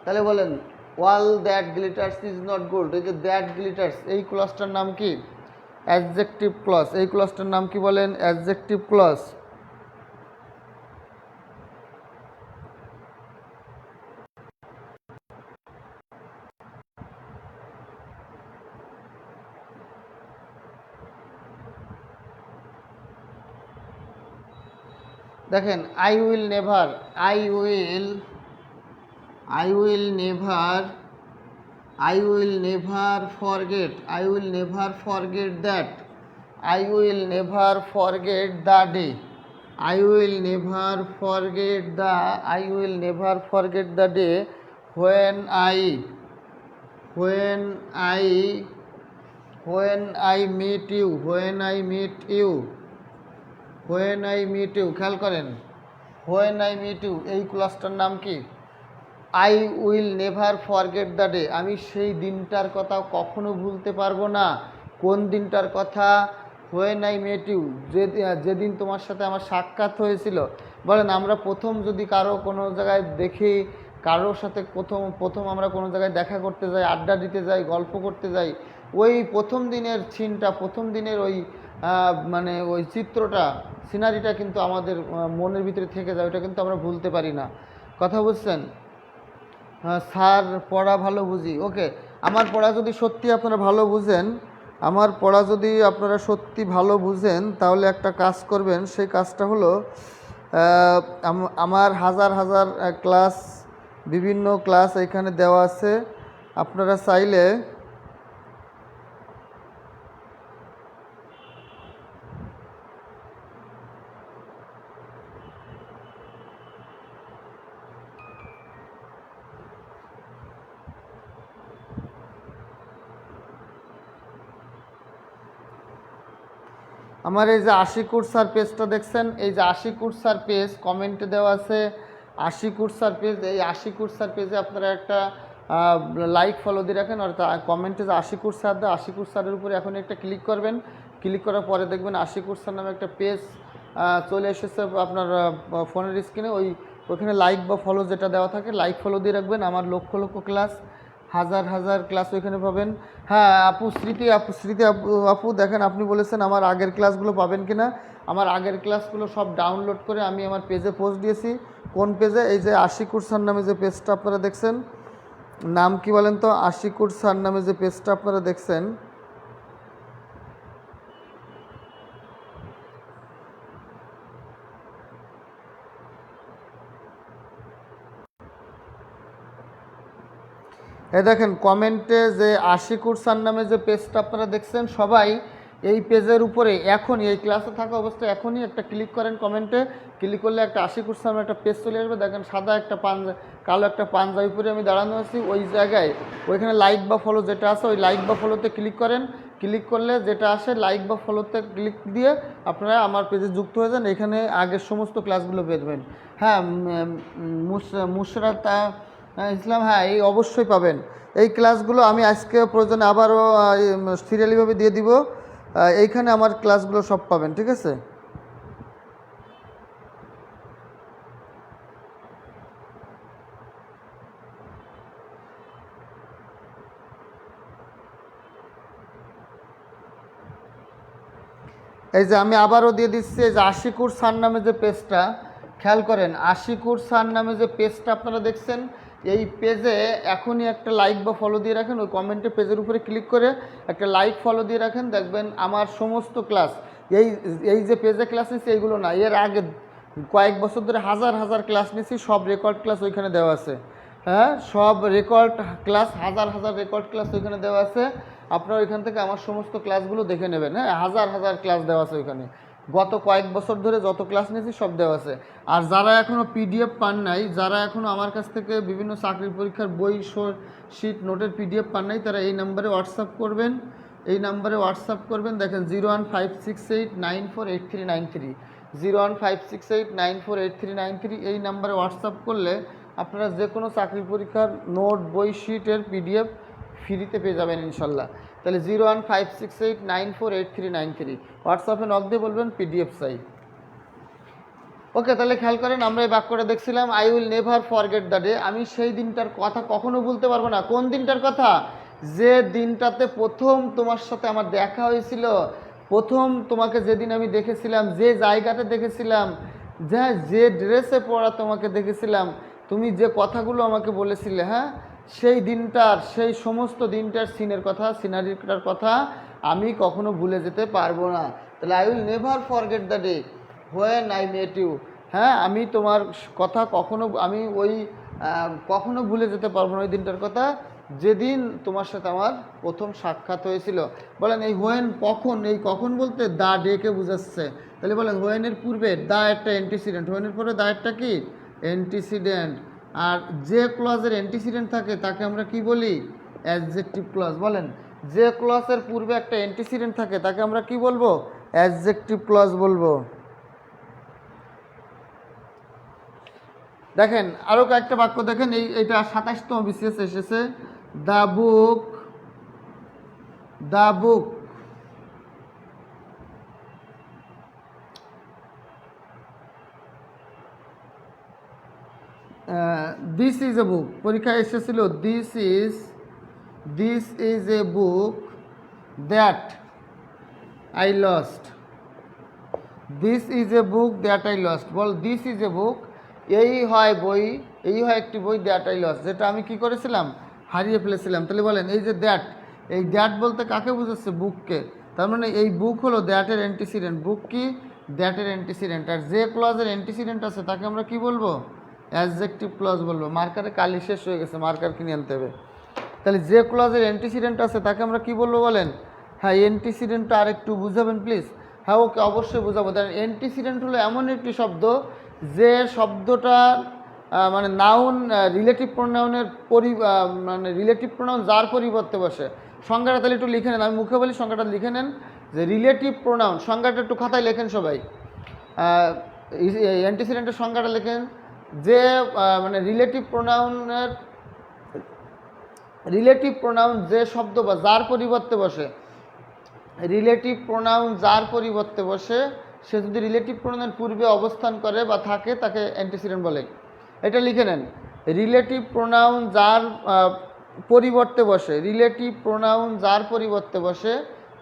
S1: তাহলে বলেন, all that glitters is not gold, এই যে দ্যাট গ্লিটার্স এই ক্লজটার নাম কি? Adjective clause. এই ক্লজটার নাম কি বলেন? Adjective clause. দেখেন, I will never forget that, I will never forget the day, I will never forget the day when I meet you, খেয়াল করেন, when I meet you এই ক্লাসটার নাম কি? I will never forget the day, আমি সেই দিনটার কথা কখনো ভুলতে পারবো না। কোন দিনটার কথা? when I met you, যেদিন তোমার সাথে আমার সাক্ষাৎ হয়েছিল। বলেন, আমরা প্রথম যদি কোনো জায়গায় দেখি, কারোর সাথে প্রথম আমরা কোনো জায়গায় দেখা করতে যাই, আড্ডা দিতে যাই, গল্প করতে যাই, ওই প্রথম দিনের সিনটা, প্রথম দিনের ওই মানে ওই চিত্রটা, সিনারিটা কিন্তু আমাদের মনের ভিতরে থেকে যায়, ওটা কিন্তু আমরা ভুলতে পারি না। কথা বুঝছেন? স্যার পড়া ভালো বুঝি। ওকে, আমার পড়া যদি সত্যি আপনারা ভালো বুঝেন তাহলে একটা কাজ করবেন। সেই কাজটা হলো, আমার হাজার ক্লাস, বিভিন্ন ক্লাস এখানে দেওয়া আছে। আপনারা চাইলে আমার এই যে আশিকুর স্যার পেজটা দেখছেন, এই যে আশিকুর স্যার পেজ কমেন্টে দেওয়া আছে আশিকুর স্যার পেজ। এই আশিকুর স্যার পেজে আপনারা একটা লাইক ফলো দিয়ে রাখেন, অর্থাৎ কমেন্টে যে আশিকুর স্যার দেয়, আশিকুর স্যারের উপরে এখন একটা ক্লিক করবেন। ক্লিক করার পরে দেখবেন আশিকুর স্যার নামে একটা পেজ চলে এসেছে আপনার ফোনের স্ক্রিনে। ওইখানে লাইক বা ফলো যেটা দেওয়া থাকে, লাইক ফলো দিয়ে রাখবেন। আমার লক্ষ ক্লাস, হাজার ক্লাস ওইখানে পাবেন। হ্যাঁ আপু দেখেন, আপনি বলেছেন আমার আগের ক্লাসগুলো পাবেন কিনা। আমার আগের ক্লাসগুলো সব ডাউনলোড করে আমি আমার পেজে পোস্ট দিয়েছি। কোন পেজে? এই যে আশিকুর স্যার নামে যে পেজটা আপনারা দেখছেন, নাম কি বলেন তো? আশিকুর স্যার নামে যে পেজটা আপনারা দেখছেন, দেখেন কমেন্টে যে আশিকুর স্যার নামে যে পেজটা আপনারা দেখছেন, সবাই এই পেজের উপরে এখনই, এই ক্লাসে থাকা অবস্থায় এখনই একটা ক্লিক করেন। কমেন্টে ক্লিক করলে একটা আশিকুর স্যার একটা পেজ চলে আসবে। দেখেন সাদা একটা কালো একটা পাঞ্জাবি পরে আমি দাঁড়ানো আছি, ওই জায়গায় ওইখানে লাইক বা ফলো যেটা আছে, ওই লাইক বা ফলোতে ক্লিক করেন। ক্লিক করলে যেটা আসে, লাইক বা ফলোতে ক্লিক দিয়ে আপনারা আমার পেজে যুক্ত হয়ে যান। এখানে আগের সমস্ত ক্লাসগুলো পেয়ে। হ্যাঁ, মুশরাত ইসলাম, হ্যাঁ এই অবশ্যই পাবেন। এই ক্লাসগুলো আমি আজকে প্রয়োজনে আবারও সিরিয়ালিভাবে দিয়ে দিব। এইখানে আমার ক্লাসগুলো সব পাবেন, ঠিক আছে? এই যে আমি আবারও দিয়ে দিচ্ছি, এই যে আশিকুর স্যার নামে যে পেজটা, খেয়াল করেন, আশিকুর স্যার নামে যে পেজটা আপনারা দেখছেন, এই পেজে এখনই একটা লাইক বা ফলো দিয়ে রাখেন। ওই কমেন্টে পেজের উপরে ক্লিক করে একটা লাইক ফলো দিয়ে রাখেন, দেখবেন আমার সমস্ত ক্লাস, এই এই যে পেজে ক্লাস নিচ্ছি এইগুলো না, এর আগে কয়েক বছর ধরে হাজার হাজার ক্লাস নিচ্ছি, সব রেকর্ড ক্লাস ওইখানে দেওয়া আছে। হ্যাঁ, সব রেকর্ড ক্লাস, হাজার হাজার রেকর্ড ক্লাস ওইখানে দেওয়া আছে। আপনারা ওইখান থেকে আমার সমস্ত ক্লাসগুলো দেখে নেবেন। হ্যাঁ, হাজার হাজার ক্লাস দেওয়া আছে ওইখানে, গত কয়েক বছর ধরে যত ক্লাস নিয়েছি সব দেওয়া আছে। আর যারা এখনও পিডিএফ পান নাই, যারা এখনও আমার কাছ থেকে বিভিন্ন চাকরির পরীক্ষার বই, শিট, নোটের পিডিএফ পান নাই, তারা এই নাম্বারে হোয়াটসঅ্যাপ করবেন। এই নাম্বারে হোয়াটসঅ্যাপ করবেন, দেখেন 01568948393, 01568948393, এই নাম্বারে হোয়াটসঅ্যাপ করলে আপনারা যে কোনো চাকরির পরীক্ষার নোট, বই, শিটের পিডিএফ ফ্রিতে পেয়ে যাবেন ইনশাল্লাহ। তাহলে 01568948393 হোয়াটসঅ্যাপে নক দিয়ে বলবেন পিডিএফ চাই। ওকে, তাহলে খেয়াল করেন, আমরা এই বাক্যটা দেখছিলাম, I will never forget the day. আমি সেই দিনটার কথা কখনো ভুলতে পারবো না। কোন দিনটার কথা? যে দিনটাতে প্রথম তোমার সাথে আমার দেখা হয়েছিল, প্রথম তোমাকে যেদিন আমি দেখেছিলাম, যে জায়গাতে দেখেছিলাম, যে ড্রেসে পরা তোমাকে দেখেছিলাম, তুমি যে কথাগুলো আমাকে বলেছিলে, হ্যাঁ, সেই দিনটার, সেই সমস্ত দিনটার সিনের কথা, সিনারিটার কথা আমি কখনো ভুলে যেতে পারবো না। তাহলে I will never forget the day when I met you. হ্যাঁ, আমি তোমার কথা কখনো, আমি ওই কখনো ভুলে যেতে পারবো না ওই দিনটার কথা, যেদিন তোমার সাথে আমার প্রথম সাক্ষাৎ হয়েছিল। বলেন এই হোয়েন কখন, এই কখন বলতে দা ডেকে বুঝাচ্ছে। তাহলে বলেন হোয়েনের পূর্বে দা একটা অ্যান্টিসিডেন্ট, হোয়েনের পরে দা একটা কি অ্যান্টিসিডেন্ট। আর যে ক্লজের অ্যান্টিসিডেন্ট থাকে তাকে আমরা কি বলি? Adjective clause. বলেন যে ক্লজের পূর্বে একটা অ্যান্টিসিডেন্ট থাকে তাকে আমরা কি বলবো? অ্যাডজেক্টিভ ক্লজ বলবো। দেখেন আরও কয়েকটা বাক্য দেখেন, এইটা 27তম বিসিএস এসেছে। The book, the book, this is a book, পরীক্ষায় এসেছিল, this is a book that I lost, this is a book that I lost. বল দিস ইজ এ বুক, এই হয় বই, এই হয় একটি বই, দ্যাট আই লস্ট, যেটা আমি কি করেছিলাম? হারিয়ে ফেলেছিলাম। তাহলে বলেন এই যে দ্যাট, এই দ্যাট বলতে কাকে বুঝাচ্ছে? বুককে। তার মানে এই বুক হলো দ্যাটের অ্যান্টিসিডেন্ট। বুক কি? দ্যাটের অ্যান্টিসিডেন্ট। আর যে ক্লজের অ্যান্টিসিডেন্ট আছে তাকে আমরা কি বলবো? অ্যাডজেক্টিভ ক্লজ বলবো। মার্কারে কালি শেষ হয়ে গেছে, মার্কার কিনে আনতে হবে। তাহলে যে ক্লজের অ্যান্টিসিডেন্ট আছে তাকে আমরা কি বলবো বলেন? হ্যাঁ, অ্যান্টিসিডেন্টটা আর একটু বুঝাবেন প্লিজ। হ্যাঁ, ওকে, অবশ্যই বুঝাবো। তার অ্যান্টিসিডেন্ট হলো এমন একটি শব্দ, যে শব্দটা মানে নাউন, রিলেটিভ প্রোনাউনের মানে রিলেটিভ প্রোনাউন যার পরিবর্তে বসে। সংজ্ঞাটা তাহলে একটু লিখে নেন, আমি মুখে বলি, সংজ্ঞাটা লিখে নেন। যে রিলেটিভ প্রোনাউন সংজ্ঞাটা একটু খাতায় লেখেন সবাই। অ্যান্টিসিডেন্টের সংজ্ঞাটা লেখেন, যে মানে রিলেটিভ প্রোনাউন যে শব্দ বা যার পরিবর্তে বসে, রিলেটিভ প্রোনাউন যার পরিবর্তে বসে, সে যদি রিলেটিভ প্রোনাউনের পূর্বে অবস্থান করে বা থাকে তাকে অ্যান্টিসিডেন্ট বলে। এটা লিখে নেন, রিলেটিভ প্রোনাউন যার পরিবর্তে বসে, রিলেটিভ প্রোনাউন যার পরিবর্তে বসে,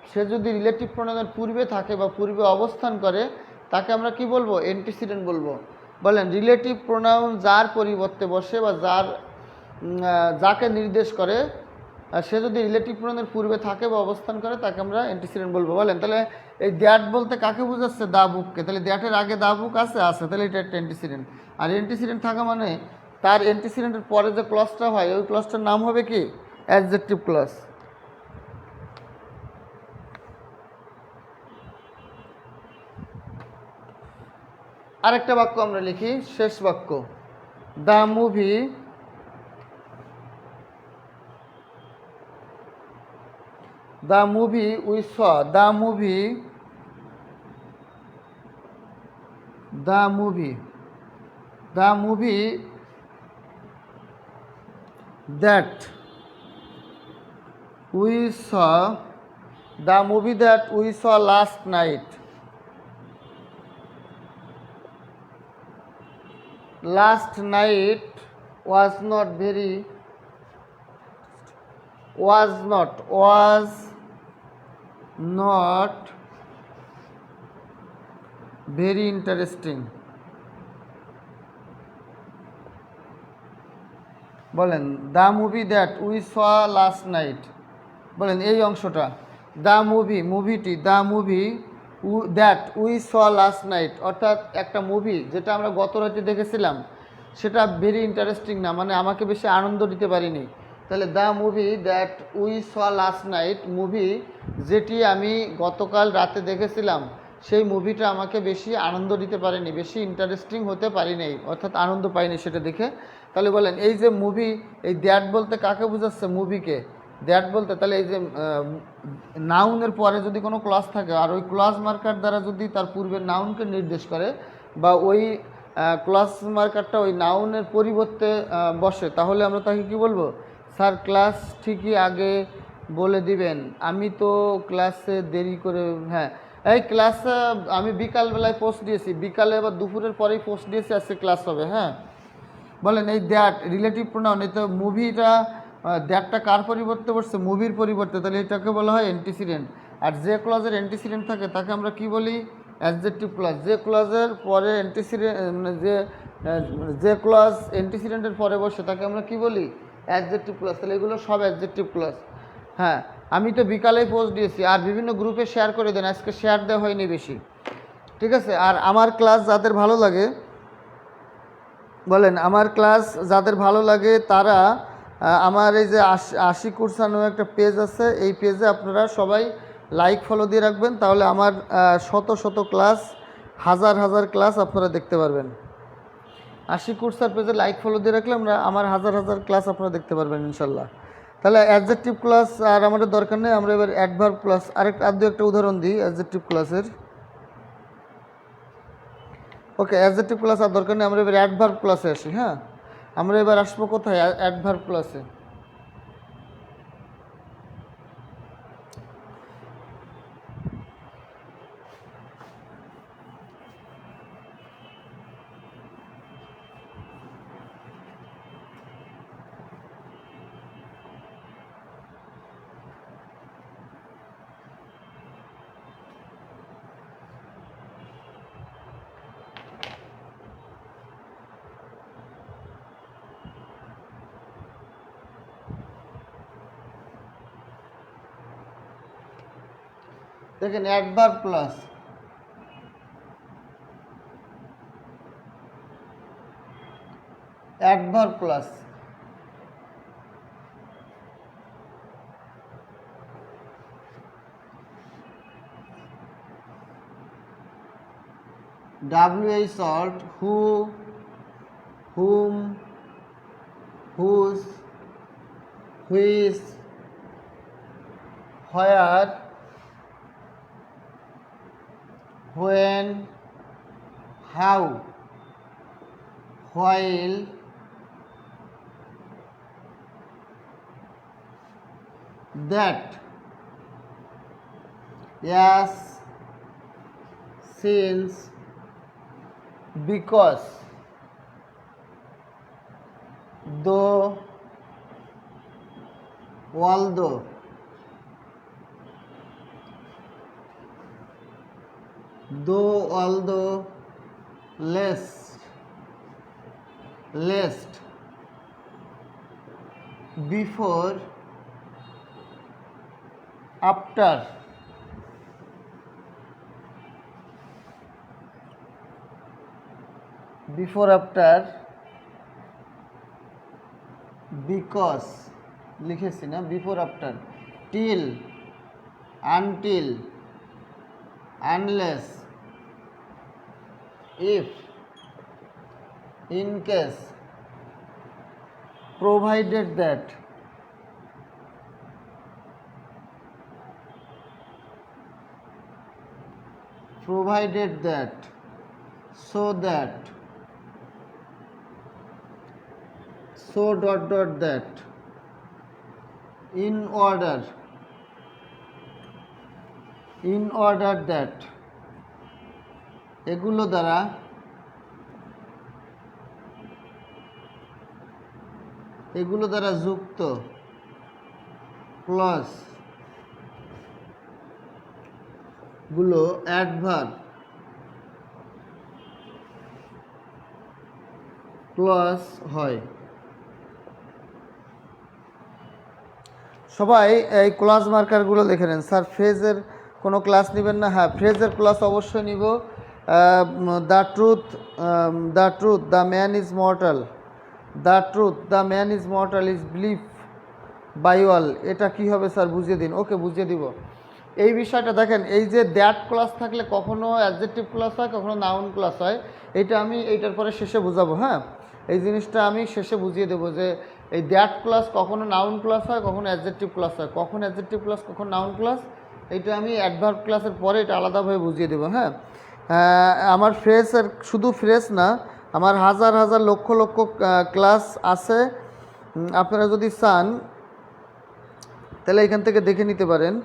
S1: সে যদি রিলেটিভ প্রোনাউনের পূর্বে থাকে বা পূর্বে অবস্থান করে তাকে আমরা কি বলবো? অ্যান্টিসিডেন্ট বলবো। বলেন রিলেটিভ প্রোনাউন যার পরিবর্তে বসে বা যাকে নির্দেশ করে, সে যদি রিলেটিভ প্রোনাউনের পূর্বে থাকে বা অবস্থান করে তাকে আমরা অ্যান্টিসিডেন্ট বলবো। বলেন তাহলে এই দ্যাট বলতে কাকে বোঝাচ্ছে? দা বুককে। তাহলে দ্যাটের আগে দা বুক আছে, তাহলে এটা একটা অ্যান্টিসিডেন্ট। আর অ্যান্টিসিডেন্ট থাকা মানে তার অ্যান্টিসিডেন্টের পরে যে ক্লজটা হয় ওই ক্লজটার নাম হবে কি? Adjective clause. আরেকটা বাক্য আমরা লিখি, শেষ বাক্য। The movie, the movie we saw, the movie that we saw, the movie that we saw last night was not very, was not very interesting. বলেন the movie that we saw last night, বলেন এই অংশটা, the মুভিটি, the movie that we saw last night, অর্থাৎ একটা movie যেটা আমরা গত রাতে দেখেছিলাম সেটা ভেরি ইন্টারেস্টিং না, মানে আমাকে বেশি আনন্দ দিতে পারিনি। তাহলে the movie that we saw last night, movie যেটি আমি গতকাল রাতে দেখেছিলাম সেই মুভিটা আমাকে বেশি আনন্দ দিতে পারেনি, বেশি ইন্টারেস্টিং হতে পারিনি, অর্থাৎ আনন্দ পাইনি সেটা দেখে। তাহলে বলেন এই যে মুভি, এই দ্যাট বলতে কাকে বোঝাচ্ছে? মুভিকে। দ্যাট বলতে তাহলে এই যে নাউনের পরে যদি কোনো ক্লজ থাকে আর ওই ক্লজ মার্কার দ্বারা যদি তার পূর্বের নাউনকে নির্দেশ করে বা ওই ক্লজ মার্কারটা ওই নাউনের পরিবর্তে বসে, তাহলে আমরা তাকে কি বলবো? স্যার ক্লাস ঠিকই আগে বলে দিবেন, আমি তো ক্লাসে দেরি করে, হ্যাঁ এই ক্লাস আমি বিকালবেলায় পোস্ট দিয়েছি, বিকালে বা দুপুরের পরেই পোস্ট দিয়েছি, আজকে ক্লাস হবে। হ্যাঁ বলেন এই দ্যাট রিলেটিভ প্রোনাউন, এই তো মুভিটা দ্যাটটা কার পরিবর্তে বসছে? মুভির পরিবর্তে, তাহলে এটাকে বলা হয় অ্যান্টিসিডেন্ট। আর যে ক্লজের অ্যান্টিসিডেন্ট থাকে তাকে আমরা কি বলি? Adjective clause. যে ক্লজের পরে অ্যান্টিসিডেন্ট, মানে যে ক্লজ অ্যান্টিসিডেন্টের পরে বসে তাকে আমরা কি বলি? Adjective clause. তাহলে এগুলো সব অ্যাডজেক্টিভ ক্লজ। হ্যাঁ আমি তো বিকালেই পোস্ট দিয়েছি, আর বিভিন্ন গ্রুপে শেয়ার করে দেন, আজকে শেয়ার দেওয়া হয়নি বেশি, ঠিক আছে? আর আমার ক্লাস যাদের ভালো লাগে, বলেন আমার ক্লাস যাদের ভালো লাগে তারা আমার এই যে আশি কোর্স নামে একটা পেজ আছে, এই পেজে আপনারা সবাই লাইক ফলো দিয়ে রাখবেন, তাহলে আমার শত শত ক্লাস, হাজার হাজার ক্লাস আপনারা দেখতে পারবেন। আশি কোর্সের পেজে লাইক ফলো দিয়ে রাখলে আমরা আমার হাজার হাজার ক্লাস আপনারা দেখতে পারবেন ইনশাল্লাহ। তাহলে অ্যাডজেক্টিভ ক্লাস আর আমাদের দরকার নেই, আমরা এবার অ্যাডভার্ব ক্লাস আর দু একটা উদাহরণ দিই অ্যাডজেক্টিভ ক্লাসের। ওকে অ্যাডজেক্টিভ ক্লাস আর দরকার নেই, আমরা এবার অ্যাডভার্ব ক্লাসে আসি। হ্যাঁ আমরা এবার আসবো কোথায়? অ্যাডভার্ব ক্লাসে। দেখেন adverb class, adverb class WH short who, whom, whose, which, where, when, how, while, that, yes, since, because, though, although, although, lest, before, after, because, লিখেছি না? Before after, till, until, unless, if, in case, provided that, so that, so ... that, in order that, এগুলো দ্বারা যুক্ত clause গুলো adverb class হয়। সবাই এই class মার্কারগুলো লিখে নেন। স্যার ফ্রেজের কোনো ক্লাস নেবেন না? হ্যাঁ, ফ্রেজের ক্লাস অবশ্যই নিব। The man is mortal, the man is mortal is believe by all. এটা কি হবে স্যার বুঝিয়ে দিন। ওকে, বুঝিয়ে দিব। এই বিষয়টা দেখেন, এই যে দ্যাট ক্লাস থাকলে কখনো অ্যাডজেক্টিভ ক্লাস হয়, কখনো নাউন ক্লাস হয়। এটা আমি এইটার পরে শেষে বুঝাবো। হ্যাঁ, এই জিনিসটা আমি শেষে বুঝিয়ে দেবো যে এই দ্যাট ক্লাস কখনো নাউন ক্লাস হয়, কখনো অ্যাডজেক্টিভ ক্লাস হয়, কখন অ্যাডজেক্টিভ ক্লাস কখন নাউন ক্লাস। এটা আমি অ্যাডভার্ব ক্লাসের পরে এটা আলাদাভাবে বুঝিয়ে দেবো। হ্যাঁ, আমার ফ্রেজের শুধু ফ্রেজ না, আমার হাজার হাজার লক্ষ লক্ষ ক্লাস আছে। আপনারা যদি চান তাহলে এখান থেকে দেখে নিতে পারেন।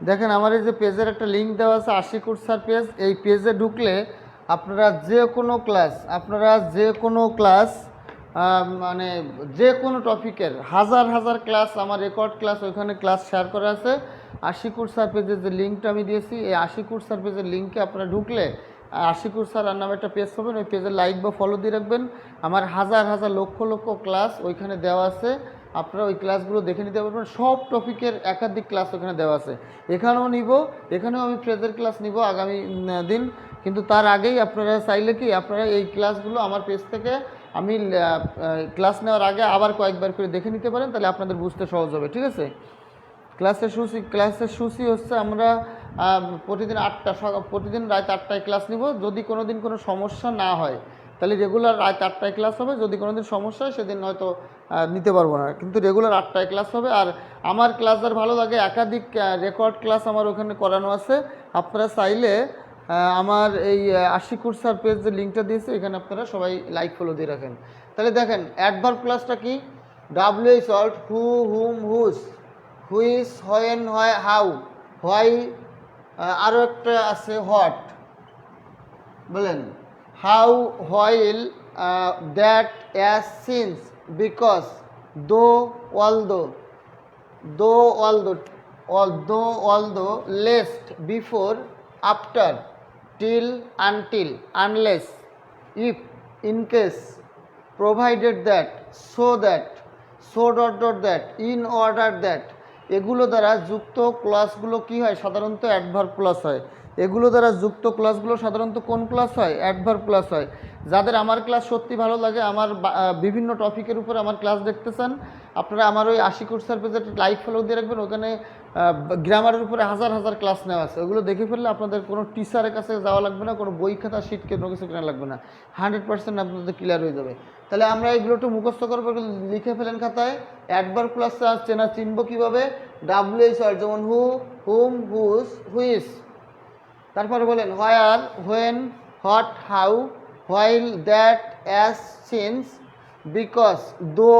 S1: দেখেন, আমার এই যে পেজের একটা লিঙ্ক দেওয়া আছে, আশিকুর স্যার পেজ। এই পেজে ঢুকলে আপনারা যে কোনো ক্লাস মানে যে কোনো টপিকের হাজার হাজার ক্লাস, আমার রেকর্ড ক্লাস ওইখানে ক্লাস শেয়ার করা আছে। আশিকুর স্যার পেজের যে লিঙ্কটা আমি দিয়েছি, এই আশিকুর স্যার পেজের লিঙ্কে আপনারা ঢুকলে আশিকুর স্যার আর নামে একটা পেজ পাবেন। ওই পেজে লাইক বা ফলো দিয়ে রাখবেন। আমার হাজার হাজার লক্ষ লক্ষ ক্লাস ওইখানে দেওয়া আছে। আপনারা ওই ক্লাসগুলো দেখে নিতে পারবেন। সব টপিকের একাধিক ক্লাস ওখানে দেওয়া আছে। এখানেও এখানেও আমি ফ্রেজের ক্লাস নিব আগামী দিন। কিন্তু তার আগেই আপনারা চাইলে কি আপনারা এই ক্লাসগুলো আমার পেজ থেকে আমি ক্লাস নেওয়ার আগে আবার কয়েকবার করে দেখে নিতে পারেন, তাহলে আপনাদের বুঝতে সহজ হবে। ঠিক আছে? ক্লাসের সূচি হচ্ছে আমরা প্রতিদিন রাত 8টায় ক্লাস নিব। যদি কোনো দিন কোনো সমস্যা না হয় তাহলে রেগুলার রাত 8টায় ক্লাস হবে। যদি কোনো দিন সমস্যা হয় সেদিন হয়তো নিতে পারবো না, কিন্তু রেগুলার 8টায় ক্লাস হবে। আর আমার ক্লাস যার ভালো লাগে, একাধিক রেকর্ড ক্লাস আমার ওখানে করানো আছে। আপনারা চাইলে আমার এই আশিকুর স্যার পেজ যে লিঙ্কটা দিয়েছে, এখানে আপনারা সবাই লাইক ফলো দিয়ে রাখেন। তাহলে দেখেন, অ্যাডভার্ব ক্লাসটা কি? ডাব্লিউ সল্ট, who, whom, whose, which, when, হয়, হাউ, হোয়াই, আরও একটা আছে হোয়াট। বলেন how, while, that, as, since, because, though, although, although, lest, before, after, till, until, unless, if, in case, provided that, so that, that, in order that। এগুলো দ্বারা যুক্ত ক্লাসগুলো কি হয়? সাধারণত অ্যাডভার্ব ক্লাস হয়। এগুলো দ্বারা যুক্ত ক্লাসগুলো সাধারণত কোন ক্লাস হয়? অ্যাডভার্ব ক্লাস হয়। যাদের আমার ক্লাস সত্যি ভালো লাগে, আমার বিভিন্ন টপিকের উপর আমার ক্লাস দেখতে চান, আপনারা আমার ওই আশিকুর স্যার পেজে লাইক ফলো দিয়ে রাখবেন। ওখানে গ্রামারের উপরে হাজার হাজার ক্লাস নেওয়া আছে। ওগুলো দেখে ফেললে আপনাদের কোনো টিচারের কাছে যাওয়া লাগবে না, কোনো বই খাতা শিট কোনো কিছু কেনা লাগবে না। 100% আপনাদের ক্লিয়ার হয়ে যাবে। তাহলে আমরা এগুলো একটু মুখস্থ করবো, লিখে ফেলেন খাতায়। অ্যাডভার্ব ক্লাস চিনবো কীভাবে? WH, যেমন হু, হুম, হুজ, হুইস। তারপরে বলেন where, when, what, how, while, that, as, since, because, though,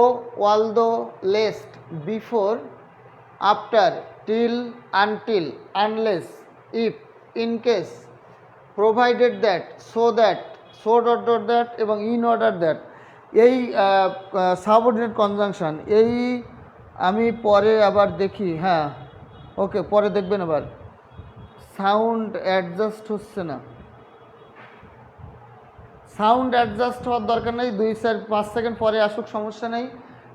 S1: although, lest, before, after, till, until, unless, if, in case, provided that, so that এবং ইন অর্ডার দ্যাট। এই subordinate conjunction, এই আমি পরে আবার দেখি। হ্যাঁ, ওকে, পরে দেখবেন। আবার সাউন্ড অ্যাডজাস্ট হচ্ছে না, সাউন্ড অ্যাডজাস্ট হওয়ার দরকার নেই, 2-5 সেকেন্ড পরে আসুক, সমস্যা নেই।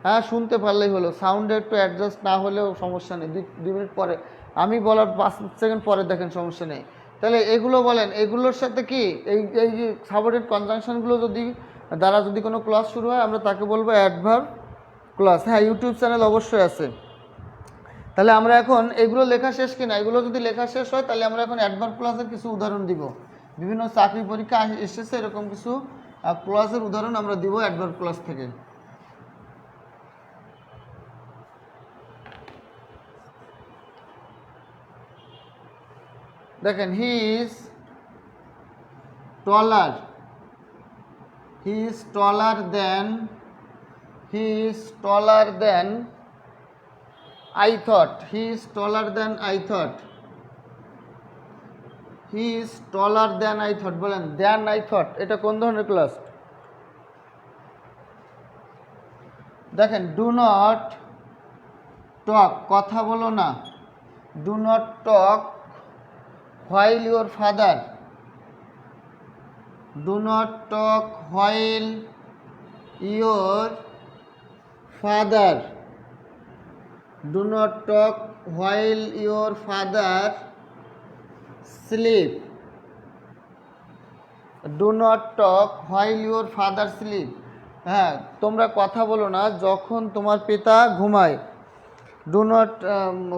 S1: হ্যাঁ, শুনতে পারলেই হলো, সাউন্ডে একটু অ্যাডজাস্ট না হলেও সমস্যা নেই, 2 মিনিট পরে, আমি বলার 5 সেকেন্ড পরে দেখেন, সমস্যা নেই। তাহলে এগুলো বলেন, এগুলোর সাথে কি এই এই যে সাবঅর্ডিনেট কনজাংশনগুলো যদি দ্বারা যদি কোনো ক্লজ শুরু হয়, আমরা তাকে বলবো অ্যাডভার্ব ক্লজ। হ্যাঁ, ইউটিউব চ্যানেল অবশ্যই আছে। তাহলে আমরা এখন এগুলো লেখা শেষ কিনা, এগুলো যদি লেখা শেষ হয় তাহলে আমরা এখন অ্যাডভার্ব ক্লজের কিছু উদাহরণ দিব। বিভিন্ন চাকরি পরীক্ষা এসেছে এরকম কিছু ক্লজের উদাহরণ আমরা দিব অ্যাডভার্ব ক্লজ থেকে। দেখেন, he is taller, he is taller than, he is taller than I thought, he is taller than I thought, he is taller than I thought। বলেন than I thought, এটা কোন ধরনের ক্লজ? দেখেন, do not টক, কথা বলো না, do not talk while your father, do not talk while your father, do not talk while your father sleep, do not talk while your father sleep। হ্যাঁ, তোমরা কথা বলো না যখন তোমার পিতা ঘুমায়, do not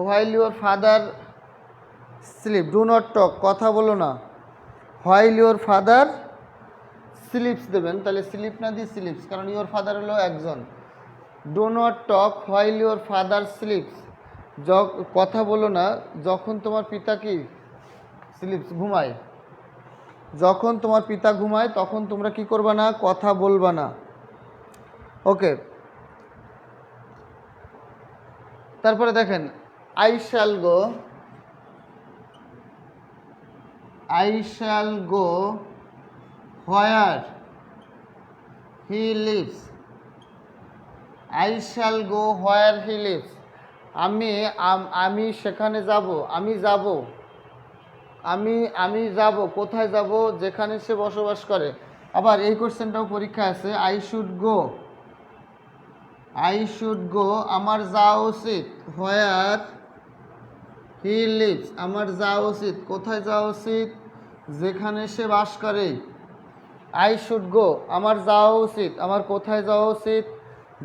S1: while your father sleep, do not talk, কথা বলো না, while your father sleeps দেবেন, তাহলে স্লিপ না দিয়ে স্লিপস, কারণ your father হলো একজন। Do not talk while your father sleeps, কথা বলো না যখন তোমার পিতা কি স্লিপস, ঘুমায়, যখন তোমার পিতা ঘুমায় তখন তোমরা কি করবা না, কথা বলবা না। ওকে, তারপরে দেখেন, I shall go, I shall go where he leaves, I shall go where he lives, আমি সেখানে যাব, আমি যাব, আমি যাব, কোথায় যাব, যেখানে সে বসবাস করে। আবার এই কোশ্চেনটাও পরীক্ষা আছে, I should go, I should go, আমার যাওয়া উচিত, হোয়ার হি লিভস, আমার যাওয়া উচিত, কোথায় যাওয়া উচিত, যেখানে সে বাস করে। আই শুড গো, আমার যাওয়া উচিত, আমার কোথায় যাওয়া উচিত,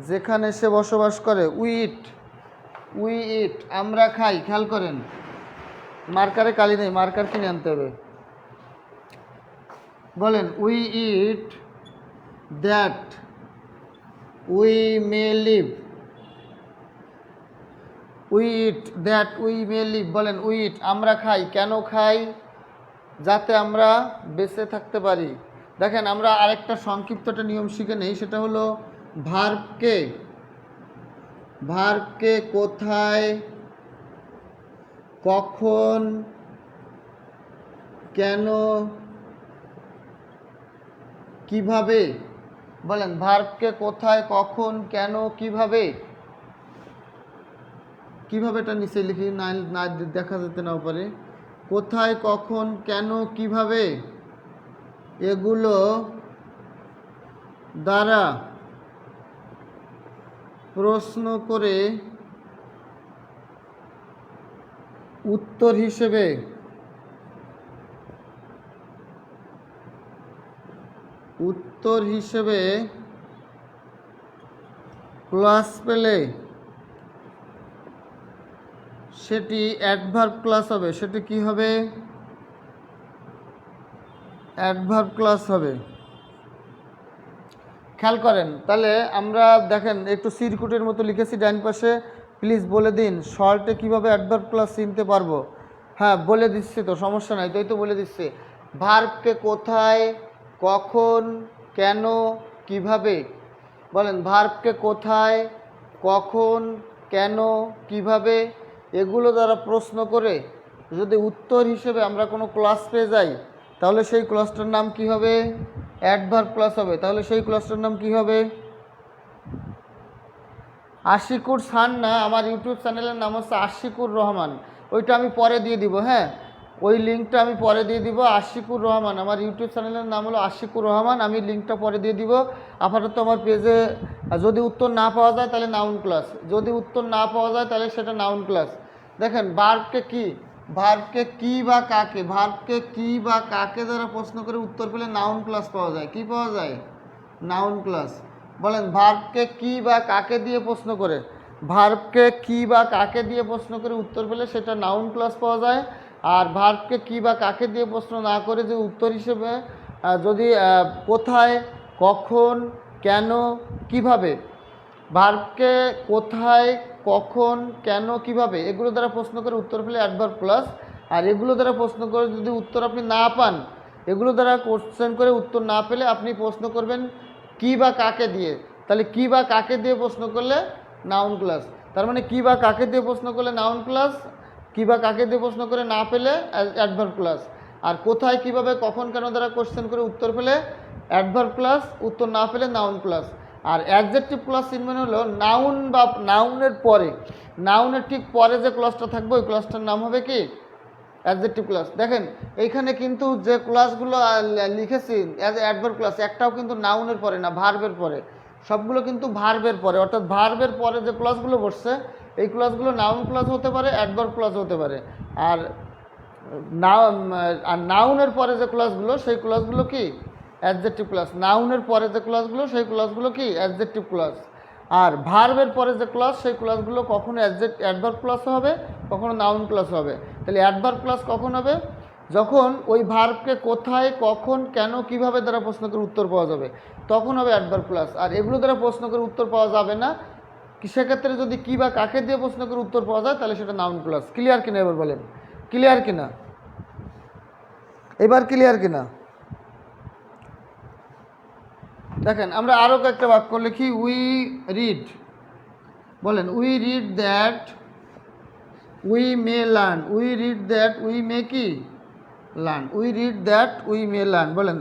S1: যেখানে সে বসবাস করে। উই ইট, আমরা খাই। খেয়াল করেন, মার্কারে কালি নেই, মার্কার কিনে আনতে হবে। বলেন, we eat that we may live, we eat that we may live. বলেন, উই ইট, আমরা খাই, কেন খাই, যাতে আমরা বেঁচে থাকতে পারি। দেখেন, আমরা আরেকটা সংক্ষিপ্তটা নিয়ম শিখে নেই, সেটা হলো ভার্বকে কোথায়, কখন, কেন, কিভাবে। বলেন, ভার্বকে কোথায়, কখন, কেন, কিভাবে। কিভাবেটা নিচে লিখি, না দেখা যেতে নাও পারে। কোথায়, কখন, কেন, কিভাবে, এগুলো দ্বারা প্রশ্ন করে উত্তর হিসেবে ক্লাস পেলে সেটি অ্যাডভার্ব ক্লাস হবে। সেটি কি হবে, অ্যাডভার্ব ক্লাস হবে। খেয়াল করেন, তাহলে আমরা দেখেন একটু সিরকুটের মতো লিখেছি ডান পাশে, প্লিজ বলে দিন শর্টে কিভাবে অ্যাডভার্ব ক্লাস চিনতে পারবো। হ্যাঁ, বলে দিচ্ছি তো, সমস্যা নাই, তাই তো বলে দিচ্ছি। ভার্বকে কোথায়, কখন, কেন, কিভাবে। বলেন, ভার্বকে কোথায়, কখন, কেন, কিভাবে, এগুলো দ্বারা প্রশ্ন করে যদি উত্তর হিসেবে আমরা কোনো ক্লাস পেয়ে যাই, তাহলে সেই ক্লাসটার নাম কি হবে, অ্যাডভার্ব ক্লাস হবে। তাহলে সেই ক্লাসটার নাম কি হবে, আশিকুর সান না, আমার ইউটিউব চ্যানেলের নাম হচ্ছে আশিকুর রহমান, ওইটা আমি পরে দিয়ে দিব। হ্যাঁ, ওই লিঙ্কটা আমি পরে দিয়ে দিব। আশিকুর রহমান, আমার ইউটিউব চ্যানেলের নাম হলো আশিকুর রহমান, আমি লিঙ্কটা পরে দিয়ে দিব। আপাতত আমার পেজে যদি উত্তর না পাওয়া যায় তাহলে নাউন ক্লাস, যদি উত্তর না পাওয়া যায় তাহলে সেটা নাউন ক্লাস। দেখেন ভার্বকে কি, ভার্বকে কি বা কাকে, ভার্বকে কি বা কাকে দ্বারা প্রশ্ন করে উত্তর পেলে নাউন ক্লাস পাওয়া যায়। কি পাওয়া যায়? Noun class. বলেন ভার্বকে কি বা কাকে দিয়ে প্রশ্ন করে, ভার্বকে কি বা কাকে দিয়ে প্রশ্ন করে উত্তর পেলে সেটা নাউন ক্লাস পাওয়া যায়। আর ভার্বকে কি বা কাকে দিয়ে প্রশ্ন না করে যে উত্তর হিসেবে যদি কোথায়, কখন, কেন, কিভাবে, ভার্বকে কোথায়, কখন, কেন, কিভাবে এগুলো দ্বারা প্রশ্ন করে উত্তর পেলে অ্যাডভার্ব প্লাস। আর এগুলো দ্বারা প্রশ্ন করে যদি উত্তর আপনি না পান, এগুলো দ্বারা কোশ্চেন করে উত্তর না পেলে আপনি প্রশ্ন করবেন কি বা কাকে দিয়ে। তাহলে কি বা কাকে দিয়ে প্রশ্ন করলে নাউন ক্লাস। তার মানে কি বা কাকে দিয়ে প্রশ্ন করলে নাউন ক্লাস, কি বা কাকে দিয়ে প্রশ্ন করে না পেলে অ্যাডভার্ব ক্লাস। আর কোথায়, কিভাবে, কখন, কেন দ্বারা কোশ্চেন করে উত্তর পেলে অ্যাডভার্ব ক্লাস, উত্তর না পেলে নাউন ক্লাস। আর অ্যাডজেক্টিভ ক্লাস চিন মানে হলো নাউন বা নাউনের পরে, নাউনের ঠিক পরে যে ক্লাসটা থাকবে ওই ক্লাসটার নাম হবে কি? Adjective class. দেখেন এইখানে কিন্তু যে ক্লাসগুলো লিখেছি অ্যাজ অ্যাডভার্ব ক্লাস, একটাও কিন্তু নাউনের পরে না, ভার্বের পরে। সবগুলো কিন্তু ভার্বের পরে, অর্থাৎ ভার্বের পরে যে ক্লাসগুলো বসছে এই ক্লাসগুলো নাউন ক্লাস হতে পারে, অ্যাডভার্ব ক্লাস হতে পারে। আর নাউনের পরে যে ক্লাসগুলো সেই ক্লাসগুলো কি? Adjective class. নাউনের পরে যে ক্লাসগুলো সেই ক্লাসগুলো কি? Adjective class. আর ভার্বের পরে যে ক্লাস সেই ক্লাসগুলো কখনো অ্যাডভার্ব ক্লাস হবে, কখনো নাউন ক্লাস হবে। তাহলে অ্যাডভার্ব ক্লাস কখন হবে? যখন ওই ভার্বকে কোথায়, কখন, কেন, কিভাবে দ্বারা প্রশ্ন করে উত্তর পাওয়া যাবে তখন হবে অ্যাডভার্ব ক্লাস। আর এগুলো দ্বারা প্রশ্ন করে উত্তর পাওয়া যাবে না, সেক্ষেত্রে যদি কি বা কাকে দিয়ে প্রশ্ন করে উত্তর পাওয়া যায় তাহলে সেটা নাউন ক্লাস। ক্লিয়ার কিনা এবার বলেন? ক্লিয়ার কিনা? এবার ক্লিয়ার কিনা? দেখেন আমরা আরও কয়েকটা বাক্য লিখি। উই রিড, বলেন we read that we may learn, we read that we may কি? Learn. We read that we may learn. বলেন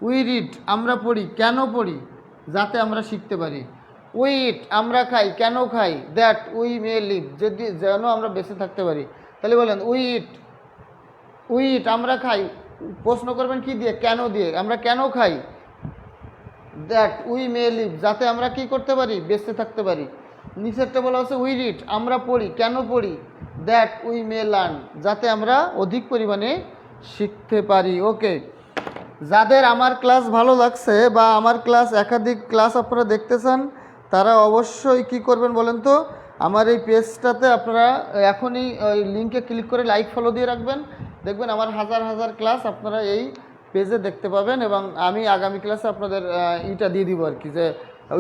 S1: উই রিড আমরা পড়ি, কেন পড়ি? যাতে আমরা শিখতে পারি। উই ইট আমরা খাই, কেন খাই? দ্যাট উই মে লিভ যদি যেন আমরা বেঁচে থাকতে পারি। তাহলে বলেন উই ইট, উই ইট আমরা খাই, প্রশ্ন করবেন কি দিয়ে? কেন দিয়ে। আমরা কেন খাই? দ্যাট উই মে লিভ যাতে আমরা কি করতে পারি? বেঁচে থাকতে পারি। নিচেরটা বলা হচ্ছে উই রিড আমরা পড়ি, কেন পড়ি? দ্যাট উই মে লার্ন যাতে আমরা অধিক পরিমাণে শিখতে পারি। ওকে, যাদের আমার ক্লাস ভালো লাগছে বা আমার ক্লাস একাধিক ক্লাস আপনারা দেখতে চান তারা অবশ্যই কি করবেন বলেন তো? আমার এই পেজটাতে আপনারা এখনই ওই লিঙ্কে ক্লিক করে লাইক ফলো দিয়ে রাখবেন। দেখবেন আমার হাজার হাজার ক্লাস আপনারা এই পেজে দেখতে পাবেন। এবং আমি আগামী ক্লাসে আপনাদের ইটা দিয়ে দিব আর কি, যে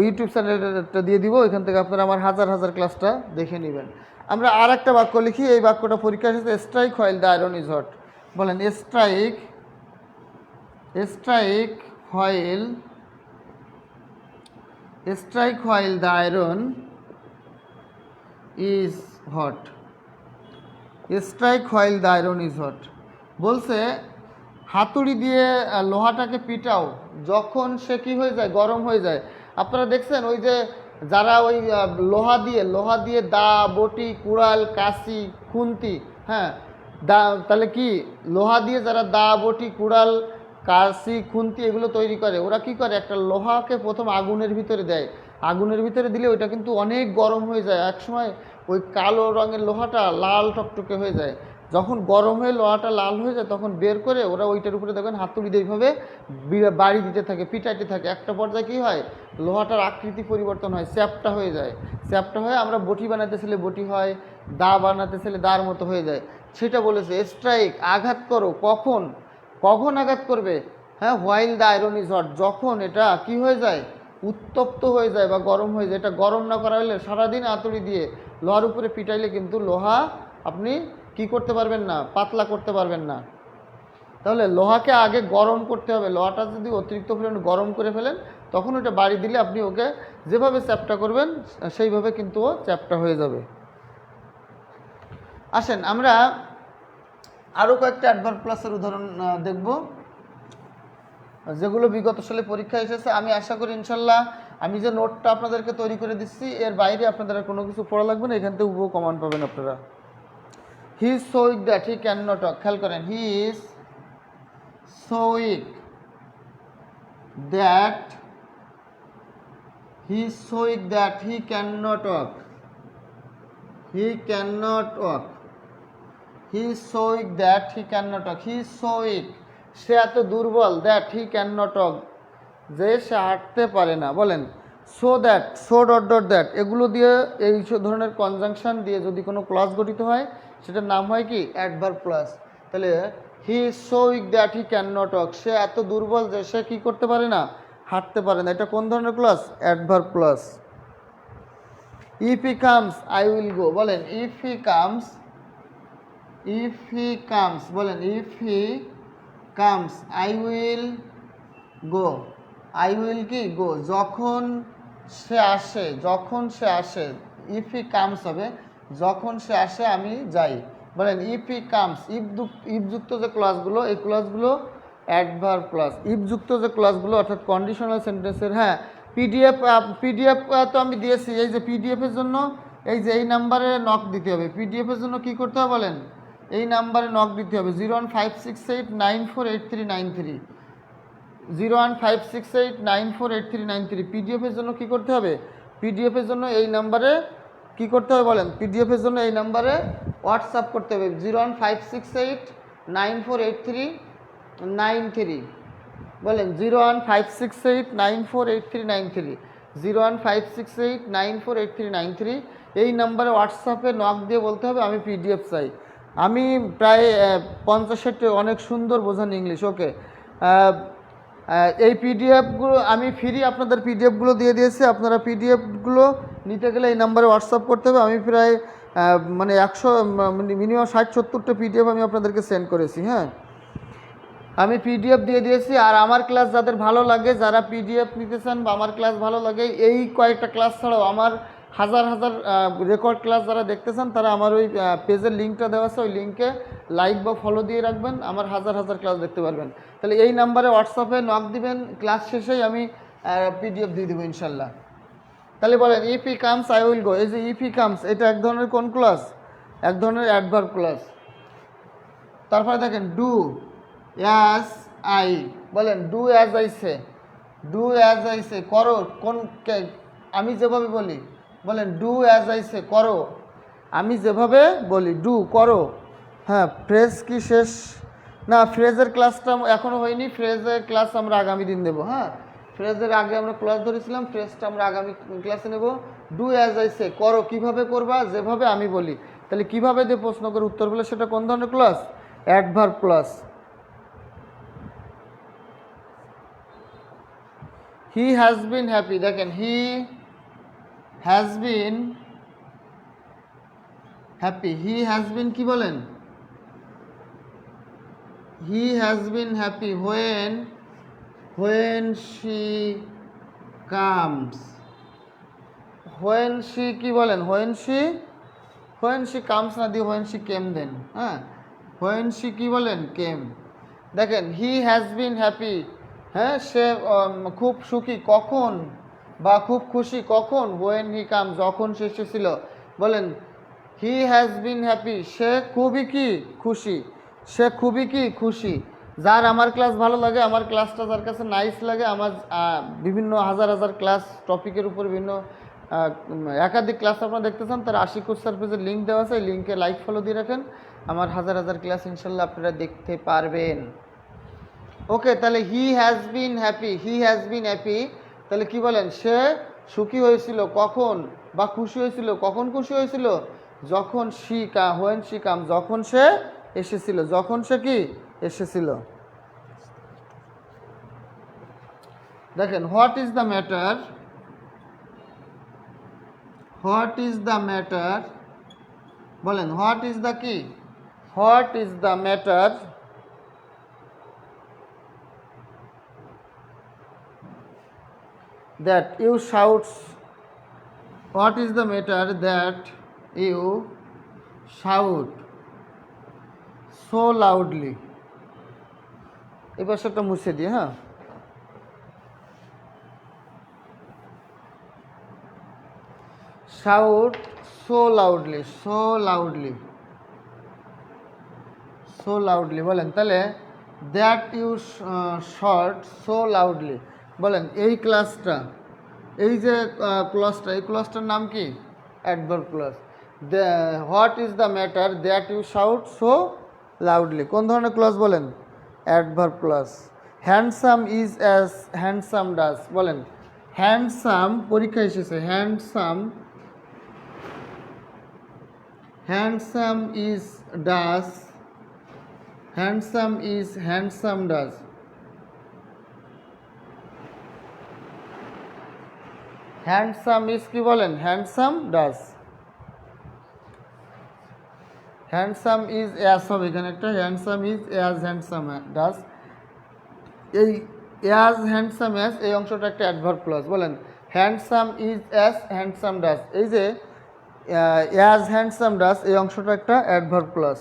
S1: ইউটিউব চ্যানেলটা দিয়ে দিব, ওইখান থেকে আপনারা আমার হাজার হাজার ক্লাসটা দেখে নেবেন। আমরা আর একটা বাক্য লিখি, এই বাক্যটা পরীক্ষা এসেছে। Strike while the iron is hot. বলেন strike, strike while, strike while the iron is hot. Strike while the iron is hot বলছে হাতুড়ি দিয়ে লোহাটাকে পিটাও যখন সে কী হয়ে যায়? গরম হয়ে যায়। আপনারা দেখছেন ওই যে যারা ওই লোহা দিয়ে দা, বটি, কুড়াল, কাঁচি, খুন্তি, হ্যাঁ দা, তাহলে কি লোহা দিয়ে যারা দা, বটি, কুড়াল, কাঁচি, খুন্তি এগুলো তৈরি করে, ওরা কি করে? একটা লোহাকে প্রথম আগুনের ভিতরে দেয়, আগুনের ভিতরে দিলে ওইটা কিন্তু অনেক গরম হয়ে যায়। একসময় ওই কালো রঙের লোহাটা লাল টকটকে হয়ে যায়। যখন গরম হয়ে লোহাটা লাল হয়ে যায় তখন বের করে ওরা ওইটার উপরে দেখবেন হাতুড়ি দিয়ে এইভাবে বাড়ি দিতে থাকে, পিটাইতে থাকে। একটা পর্যায়ে কী হয়? লোহাটার আকৃতি পরিবর্তন হয়, চ্যাপ্টা হয়ে যায়। চ্যাপ্টা হয়ে আমরা বটি বানাতে ছেলে বটি হয়, দা বানাতে ছেলে দার মতো হয়ে যায়। সেটা বলেছে স্ট্রাইক আঘাত করো। কখন? কখন আঘাত করবে? হ্যাঁ, while the iron is hot যখন এটা কি হয়ে যায়? উত্তপ্ত হয়ে যায় বা গরম হয়ে যায়। এটা গরম না করা হলে সারাদিন হাতুড়ি দিয়ে লোহার উপরে পিটাইলে কিন্তু লোহা আপনি কি করতে পারবেন না? পাতলা করতে পারবেন না। তাহলে লোহাকে আগে গরম করতে হবে। লোহাটা যদি অতিরিক্ত পরিমাণে গরম করে ফেলেন তখন ওটা বাড়ি দিলে আপনি ওকে যেভাবে চ্যাপ্টা করবেন সেইভাবে কিন্তু ও চ্যাপ্টা হয়ে যাবে। আসেন আমরা আরও কয়েকটা অ্যাডভার্ব ক্লাসের উদাহরণ দেখব যেগুলো বিগত সালে পরীক্ষা এসেছে। আমি আশা করি ইনশাল্লাহ আমি যে নোটটা আপনাদেরকে তৈরি করে দিচ্ছি এর বাইরে আপনাদের কোনো কিছু পড়া লাগবে না, এখান থেকে উপর কমান পাবেন আপনারা। He is so weak that he can not talk. খেয়াল করেন, he is so weak that he is so weak that he can not walk. He can not walk. He is so weak that he can not walk. He is so weak, সে এত দুর্বল, that he can not walk, যে সে হাঁটতে পারে না। বলেন so that, so dot dot that, এগুলো দিয়ে এই ধরনের কনজাংশন দিয়ে যদি কোনো ক্লজ গঠিত হয় সেটার নাম হয় কি অ্যাডভার্ব ক্লজ। তাহলে he is so weak that he can not walk, সে এত দুর্বল যে সে কি করতে পারে না, হাঁটতে পারে না। এটা কোন ধরনের clause? Adverb clause. If he comes I will go. বলেন if he comes, if he comes, বলেন if he comes I will go. I will কি গো, যখন সে আসে, যখন সে আসে। ইফ হি কামস হবে যখন সে আসে আমি যাই। বলেন ইফ হি কামস, ইফযুক্ত যে ক্লজগুলো, এই ক্লজগুলো অ্যাডভার্ব ক্লজ। ইফযুক্ত যে ক্লজগুলো অর্থাৎ কন্ডিশনাল সেন্টেন্সের। হ্যাঁ, পিডিএফ তো আমি দিয়েছি। এই যে পিডিএফের জন্য এই যে এই নাম্বারে নক দিতে হবে। পিডিএফের জন্য কি করতে হবে বলেন, এই নাম্বারে নক দিতে হবে 01568948393, 01568948393। পিডিএফের জন্য কি করতে হবে, পিডিএফের জন্য এই নাম্বারে কি করতে হবে বলেন, পিডিএফের জন্য এই নাম্বারে হোয়াটসঅ্যাপ করতে হবে 01568948393। বলেন 01568948393, 01568948393। এই নাম্বারে হোয়াটসঅ্যাপে নক দিয়ে বলতে হবে আমি পিডিএফ চাই। আমি প্রায় 50-60 অনেক সুন্দর বোঝান ইংলিশ। ওকে, এই পিডিএফগুলো আমি ফ্রি আপনাদের পিডিএফগুলো দিয়ে দিয়েছি। আপনারা পিডিএফগুলো নিতে গেলে এই নাম্বারে হোয়াটসঅ্যাপ করতে হবে। আমি প্রায় মানে 100 মিনিমাম 60-70টা পিডিএফ আমি আপনাদেরকে সেন্ড করেছি। হ্যাঁ, আমি পিডিএফ দিয়ে দিয়েছি। আর আমার ক্লাস যাদের ভালো লাগে, যারা পিডিএফ নিতে চান বা আমার ক্লাস ভালো লাগে, এই কয়েকটা ক্লাস ছাড়াও আমার হাজার হাজার রেকর্ড ক্লাস যারা দেখতে চান তারা আমার ওই পেজের লিঙ্কটা দেওয়া আছে, ওই লিঙ্কে লাইক বা ফলো দিয়ে রাখবেন, আমার হাজার হাজার ক্লাস দেখতে পারবেন। তাহলে এই নাম্বারে হোয়াটসঅ্যাপে নক দিবেন, ক্লাস শেষেই আমি পিডিএফ দিয়ে দেবো ইনশাল্লাহ। তাহলে বলেন if he comes I will গো। এই যে ইফ হি কামস, এটা এক ধরনের কোন ক্লাস? এক ধরনের অ্যাডভার্ব ক্লাস। তারপরে দেখেন ডু অ্যাজ আই। বলেন do as I say. Do as I say, করো কোন, আমি যেভাবে বলি। বলেন ডু অ্যাজ আই সে, করো আমি যেভাবে বলি। ডু করো। হ্যাঁ, ফ্রেজ কি শেষ? না, ফ্রেজের ক্লাসটা এখনও হয়নি। ফ্রেজের ক্লাস আমরা আগামী দিন দেবো। হ্যাঁ, ফ্রেজের আগে আমরা ক্লাস ধরেছিলাম, ফ্রেজটা আমরা আগামী ক্লাসে নেব। ডু অ্যাজ আই সে, করো কিভাবে করবা, যেভাবে আমি বলি। তাহলে কিভাবে দিয়ে প্রশ্ন করে উত্তর বলে সেটা কোন ধরনের class? Adverb class. He has been happy. দেখেন he has been happy. He has been কি বলেন? He has been happy when she comes. when she কি বলেন? when she comes না দিয়ে when she came দেন। হ্যাঁ, when she কি বলেন? came। দেখেন হি হ্যাজ বিন হ্যাপি, হ্যাঁ সে খুব সুখী কখন, বা খুব খুশি কখন? when he comes, যখন সে এসেছিল। বলেন হি হ্যাজ বিন হ্যাপি, সে খুবই কি খুশি, সে খুবই কি খুশি। যার আমার ক্লাস ভালো লাগে, আমার ক্লাসটা যার কাছে নাইস লাগে, আমার বিভিন্ন হাজার হাজার ক্লাস টপিকের উপর বিভিন্ন একাধিক ক্লাস আপনারা দেখতে চান, তার আশিক কোর্সার পেজের লিঙ্ক দেওয়া আছে, এই লিঙ্কে লাইক ফলো দিয়ে রাখেন, আমার হাজার হাজার ক্লাস ইনশাল্লাহ আপনারা দেখতে পারবেন। ওকে, তাহলে হি has been happy, he has been happy. তাহলে কি বলেন? সে সুখী হয়েছিল কখন, বা খুশি হয়েছিল কখন? খুশি হয়েছিল যখন when she comes, যখন সে এসেছিল, যখন সে কি এসেছিল। দেখেন what is the matter, what is the matter. বলেন হোয়াট ইজ দ্য কি, what is the matter that you shouts, what is the matter that you shout so loudly। এবার সেটা মুছে দিয়ে, হ্যাঁ, shout so loudly, so loudly। So loudly বলেন, তাহলে that you shout so loudly বলেন। এই ক্লাসটা, এই যে ক্লজটা, এই ক্লজটার নাম কি? Adverb clause. What is the matter that you shout so loudly, কোন ধরনের ক্লজ বলেন? Adverb clause. Handsome is as handsome does বলেন। হ্যান্ডসাম পরীক্ষা এসেছে, handsome, handsome is does, handsome is handsome does. Handsome is কি বলেন? Handsome does. Handsome is as হবে এখানে একটা, handsome is as handsome does. এই অ্যাজ হ্যান্ডসাম অ্যাজ এই অংশটা একটা অ্যাডভার্ব ক্লজ বলেন। Handsome is as handsome does, এই যে অ্যাজ হ্যান্ডসাম ডাজ এই অংশটা একটা adverb clause.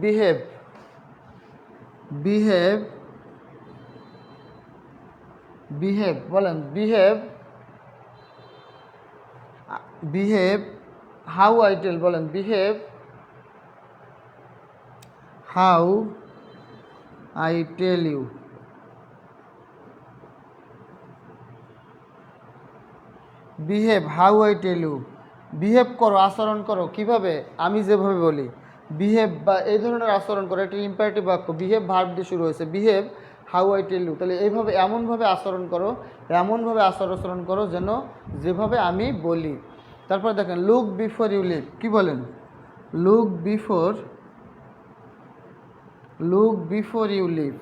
S1: Behave, behave, behave বলেন। Behave, behave how I tell বলেন। Behave how I tell you. Behave how I tell you, behave করো, আচরণ করো, কিভাবে? আমি যেভাবে বলি। বিহেভ বা এই ধরনের আচরণ করো, একটা ইম্পারেটিভ বাক্য, বিহেভ ভার্ব দিয়ে শুরু হয়েছে। Behave how I tell you, তাহলে এইভাবে এমনভাবে আচরণ করো, এমনভাবে আচরণ করো যেন যেভাবে আমি বলি। তারপর দেখেন লুক বিফোর ইউ লিভ, কি বলেন? Look before, look before you leave,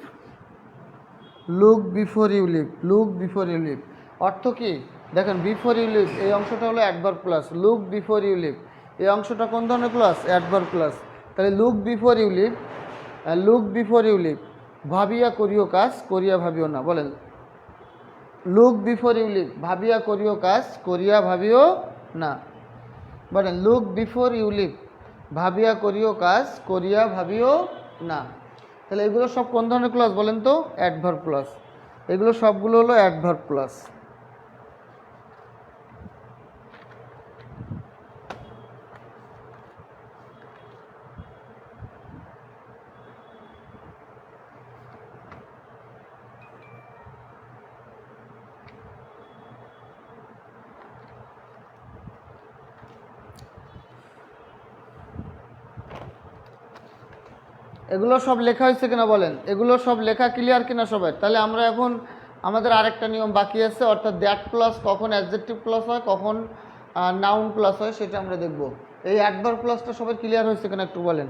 S1: look before you leave, look before you leave অর্থ কি? দেখেন বিফোর ইউ লিভ এই অংশটা হলো adverb clause. Look before you leave এই অংশটা কোন ধরনের ক্লজ? Adverb clause. তাহলে look before you leave, look before you leave, ভাবিয়া করিও কাজ, করিয়া ভাবিও না বলেন। লুক বিফোর ইউ লিভ, ভাবিয়া করিও কাজ, করিয়া ভাবিও না বলেন। লুক বিফোর ইউ লিভ, ভাবিয়া করিও কাজ, করিয়া ভাবিও না। তাহলে এগুলো সব কোন ধরনের ক্লজ বলেন তো? Adverb clause. এগুলো সবগুলো হলো অ্যাডভার্ব ক্লজ। এগুলো সব লেখা হয়েছে কিনা বলেন? এগুলো সব লেখা ক্লিয়ার কিনা সবাই? তাহলে আমরা এখন আমাদের আরেকটা নিয়ম বাকি আছে, অর্থাৎ দ্যাট প্লাস কখন অ্যাডজেক্টিভ প্লাস হয়, কখন নাউন প্লাস হয়, সেটা আমরা দেখব। এই অ্যাডভার্ব প্লাসটা সবার ক্লিয়ার হয়েছে কিনা একটু বলেন।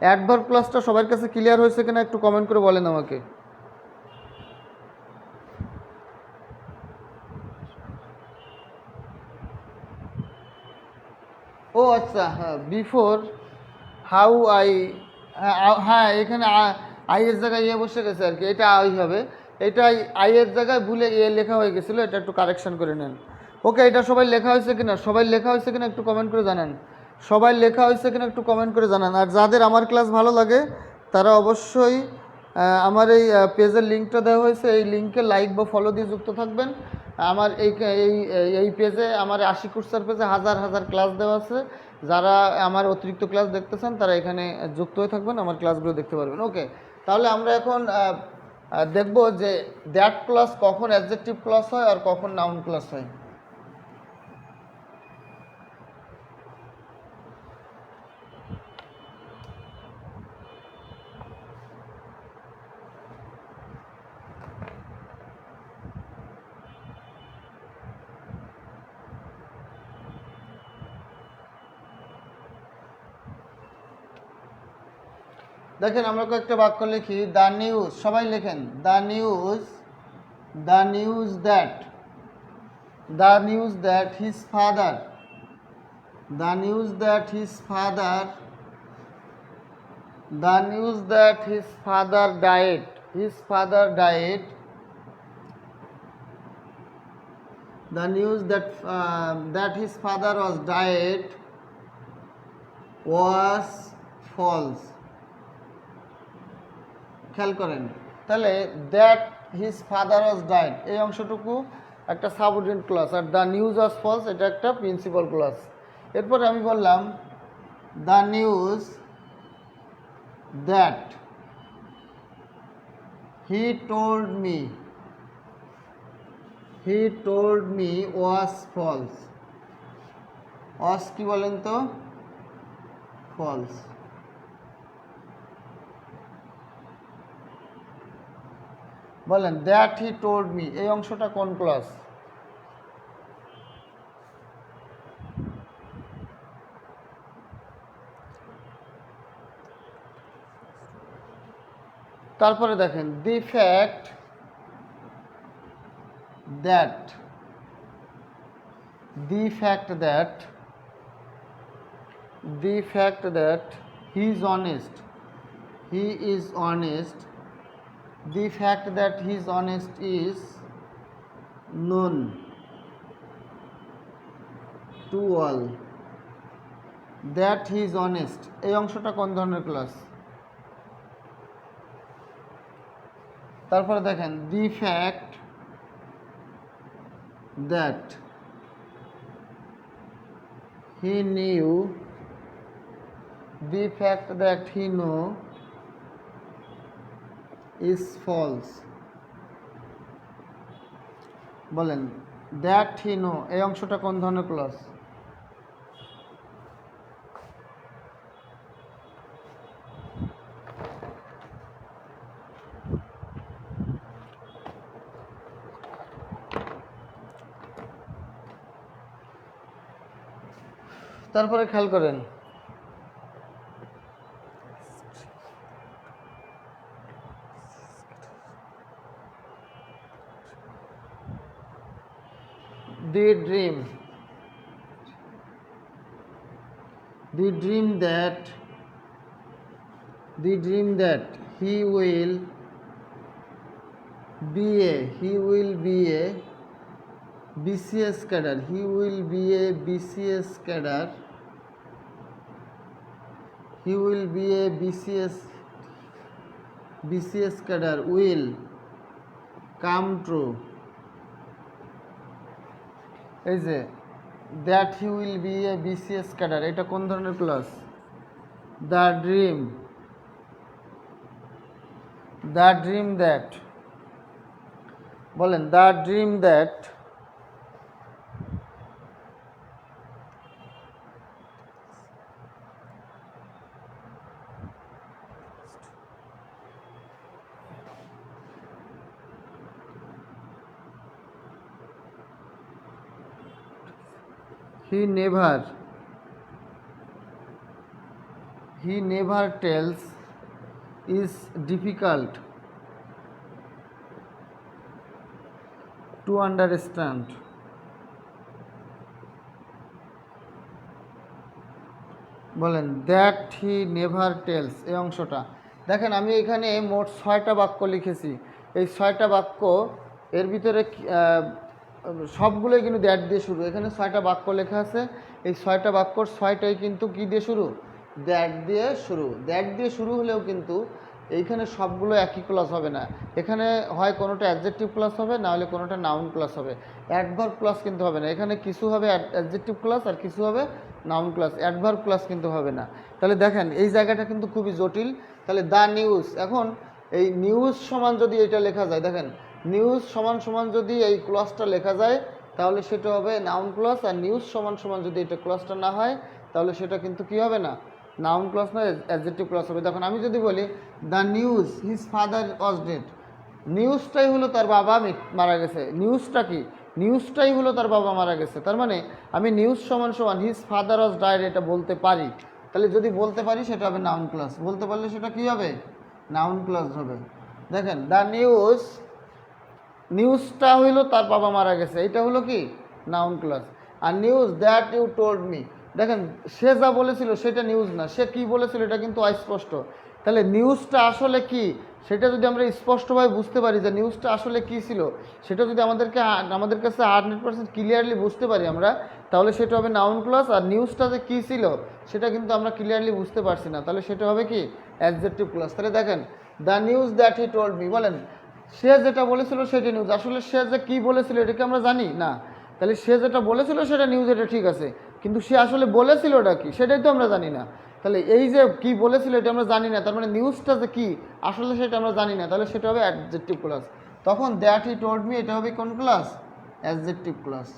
S1: অ্যাডভার্ব প্লাসটা সবার কাছে ক্লিয়ার হয়েছে কিনা একটু কমেন্ট করে বলেন আমাকে। ও আচ্ছা, হ্যাঁ বিফোর হাউ আই, হ্যাঁ এখানে আইয়ের জায়গায় ইয়ে বসে গেছে আর কি, এটা আই হবে। এটা আইয়ের জায়গায় ভুলে এ লেখা হয়ে গেছিলো, এটা একটু কারেকশন করে নেন। ওকে, এটা সবাই লেখা হয়েছে কিনা? সবাই লেখা হয়েছে কিনা একটু কমেন্ট করে জানান। সবাই লেখা হয়েছে কিনা একটু কমেন্ট করে জানান। আর যাদের আমার ক্লাস ভালো লাগে তারা অবশ্যই আমার এই পেজের লিঙ্কটা দেওয়া হয়েছে, এই লিঙ্কে লাইক বা ফলো দিয়ে যুক্ত থাকবেন। আমার এই পেজে, আমার আশিক কোর্সের পেজে হাজার হাজার ক্লাস দেওয়া আছে। যারা আমার অতিরিক্ত ক্লাস দেখতে চান তারা এখানে যুক্ত হয়ে থাকবেন, আমার ক্লাসগুলো দেখতে পারবেন। ওকে, তাহলে আমরা এখন দেখব যে দ্যাট ক্লজ কখন অ্যাডজেক্টিভ ক্লজ হয় আর কখন নাউন ক্লজ হয়। দেখেন আমরা কয়েকটা বাক্য লিখি। দ্য নিউজ, সবাই লেখেন the news, the news that, the news that his father, the news that his father, the news that his father died, his father died, the news that his father was died was false. খেয়াল করেন, তাহলে that his father was died এই অংশটুকু একটা subordinate clause, আর the news was false এটা একটা principal clause. এরপরে আমি বললাম the news that he told me was false. Was কি বলেন তো? ফলস। বলেন দ্যাট হি টোল্ড মি, এই অংশটা কোন ক্লজ? তারপরে দেখেন দি fact that he is honest, the fact that he is honest is known to all, that he is honest, এই অংশটা কোন ধরনের ক্লজ? তারপরে দেখেন the fact that he knew, is false। বলেন দ্যাট হি নো, এই অংশটা কোন ধরনের ক্লজ? তারপরে খেয়াল করেন the dream that he will be a BCS cadre, will come true। এই যে that he will be A BCS cadre, এটা কোন ধরনের ক্লজ? দ্য ড্রিম দ্যাট, বলেন the dream that he never tells is difficult to understand। বলেন that he never tales, এই অংশটা দেখেন আমি এখানে মোট 6টা বাক্য লিখেছি। এই 6টা বাক্য এর ভিতরে সবগুলোই কিন্তু দ্যাট দিয়ে শুরু। এখানে 6টা বাক্য লেখা আছে, এই 6টা বাক্যর 6টাই কিন্তু কি দিয়ে শুরু? দ্যাট দিয়ে শুরু। দ্যাট দিয়ে শুরু হলেও কিন্তু এইখানে সবগুলো একই ক্লজ হবে না, এখানে হয় কোনোটা অ্যাডজেক্টিভ ক্লজ হবে, না হলে কোনোটা নাউন ক্লজ হবে। অ্যাডভার্ব ক্লজ কিন্তু হবে না, এখানে কিছু হবে অ্যাডজেক্টিভ ক্লজ আর কিছু হবে নাউন ক্লজ, অ্যাডভার্ব ক্লজ কিন্তু হবে না। তাহলে দেখেন এই জায়গাটা কিন্তু খুবই জটিল। তাহলে দ্য নিউজ, এখন এই নিউজ সমান যদি এটা লেখা যায়, দেখেন নিউজ সমান সমান যদি এই ক্লজটা লেখা যায় তাহলে সেটা হবে নাউন ক্লজ, আর নিউজ সমান সমান যদি এটা ক্লজটা না হয় তাহলে সেটা কিন্তু কি হবে না? নাউন ক্লজ নয়, অ্যাডজেক্টিভ ক্লজ হবে। দেখুন আমি যদি বলি the news his father was dead, নিউজটাই হলো তার বাবা মারা গেছে। নিউজটা কি? নিউজটাই হলো তার বাবা মারা গেছে। তার মানে আমি নিউজ সমান সমান হিজ ফাদার ওয়াজ ডায়েড এটা বলতে পারি। তাহলে যদি বলতে পারি সেটা হবে নাউন ক্লজ, বলতে পারলে সেটা কি হবে? নাউন ক্লজ হবে। দেখেন দ্য নিউজটা হইলো তার বাবা মারা গেছে, এটা হলো কি? Noun clause. আর news that you told me, দেখেন সে যা বলেছিল সেটা নিউজ না, সে কি বলেছিল এটা কিন্তু অস্পষ্ট। তাহলে নিউজটা আসলে কি সেটা যদি আমরা স্পষ্টভাবে বুঝতে পারি যে নিউজটা আসলে কি ছিল, সেটা যদি আমাদের কাছে 100% ক্লিয়ারলি বুঝতে পারি আমরা, তাহলে সেটা হবে নাউন ক্লজ। আর নিউজটা যে কী ছিল সেটা কিন্তু আমরা ক্লিয়ারলি বুঝতে পারছি না, তাহলে সেটা হবে কি? Adjective clause. তাহলে দেখেন the news that he told me, বলেন সে যেটা বলেছিল সেটা নিউজ, আসলে সে যে কী বলেছিল এটা কি আমরা জানি না। তাহলে সে যেটা বলেছিল সেটা নিউজ, এটা ঠিক আছে, কিন্তু সে আসলে বলেছিলটা কি সেটাই তো আমরা জানি না। তাহলে এই যে কি বলেছিল এটা আমরা জানি না, তার মানে নিউজটা যে কি আসলে সেটা আমরা জানি না, তাহলে সেটা হবে অ্যাডজেক্টিভ ক্লজ। তখন দ্যাট হি টোল্ড মি এটা হবে কোন ক্লজ? Adjective clause.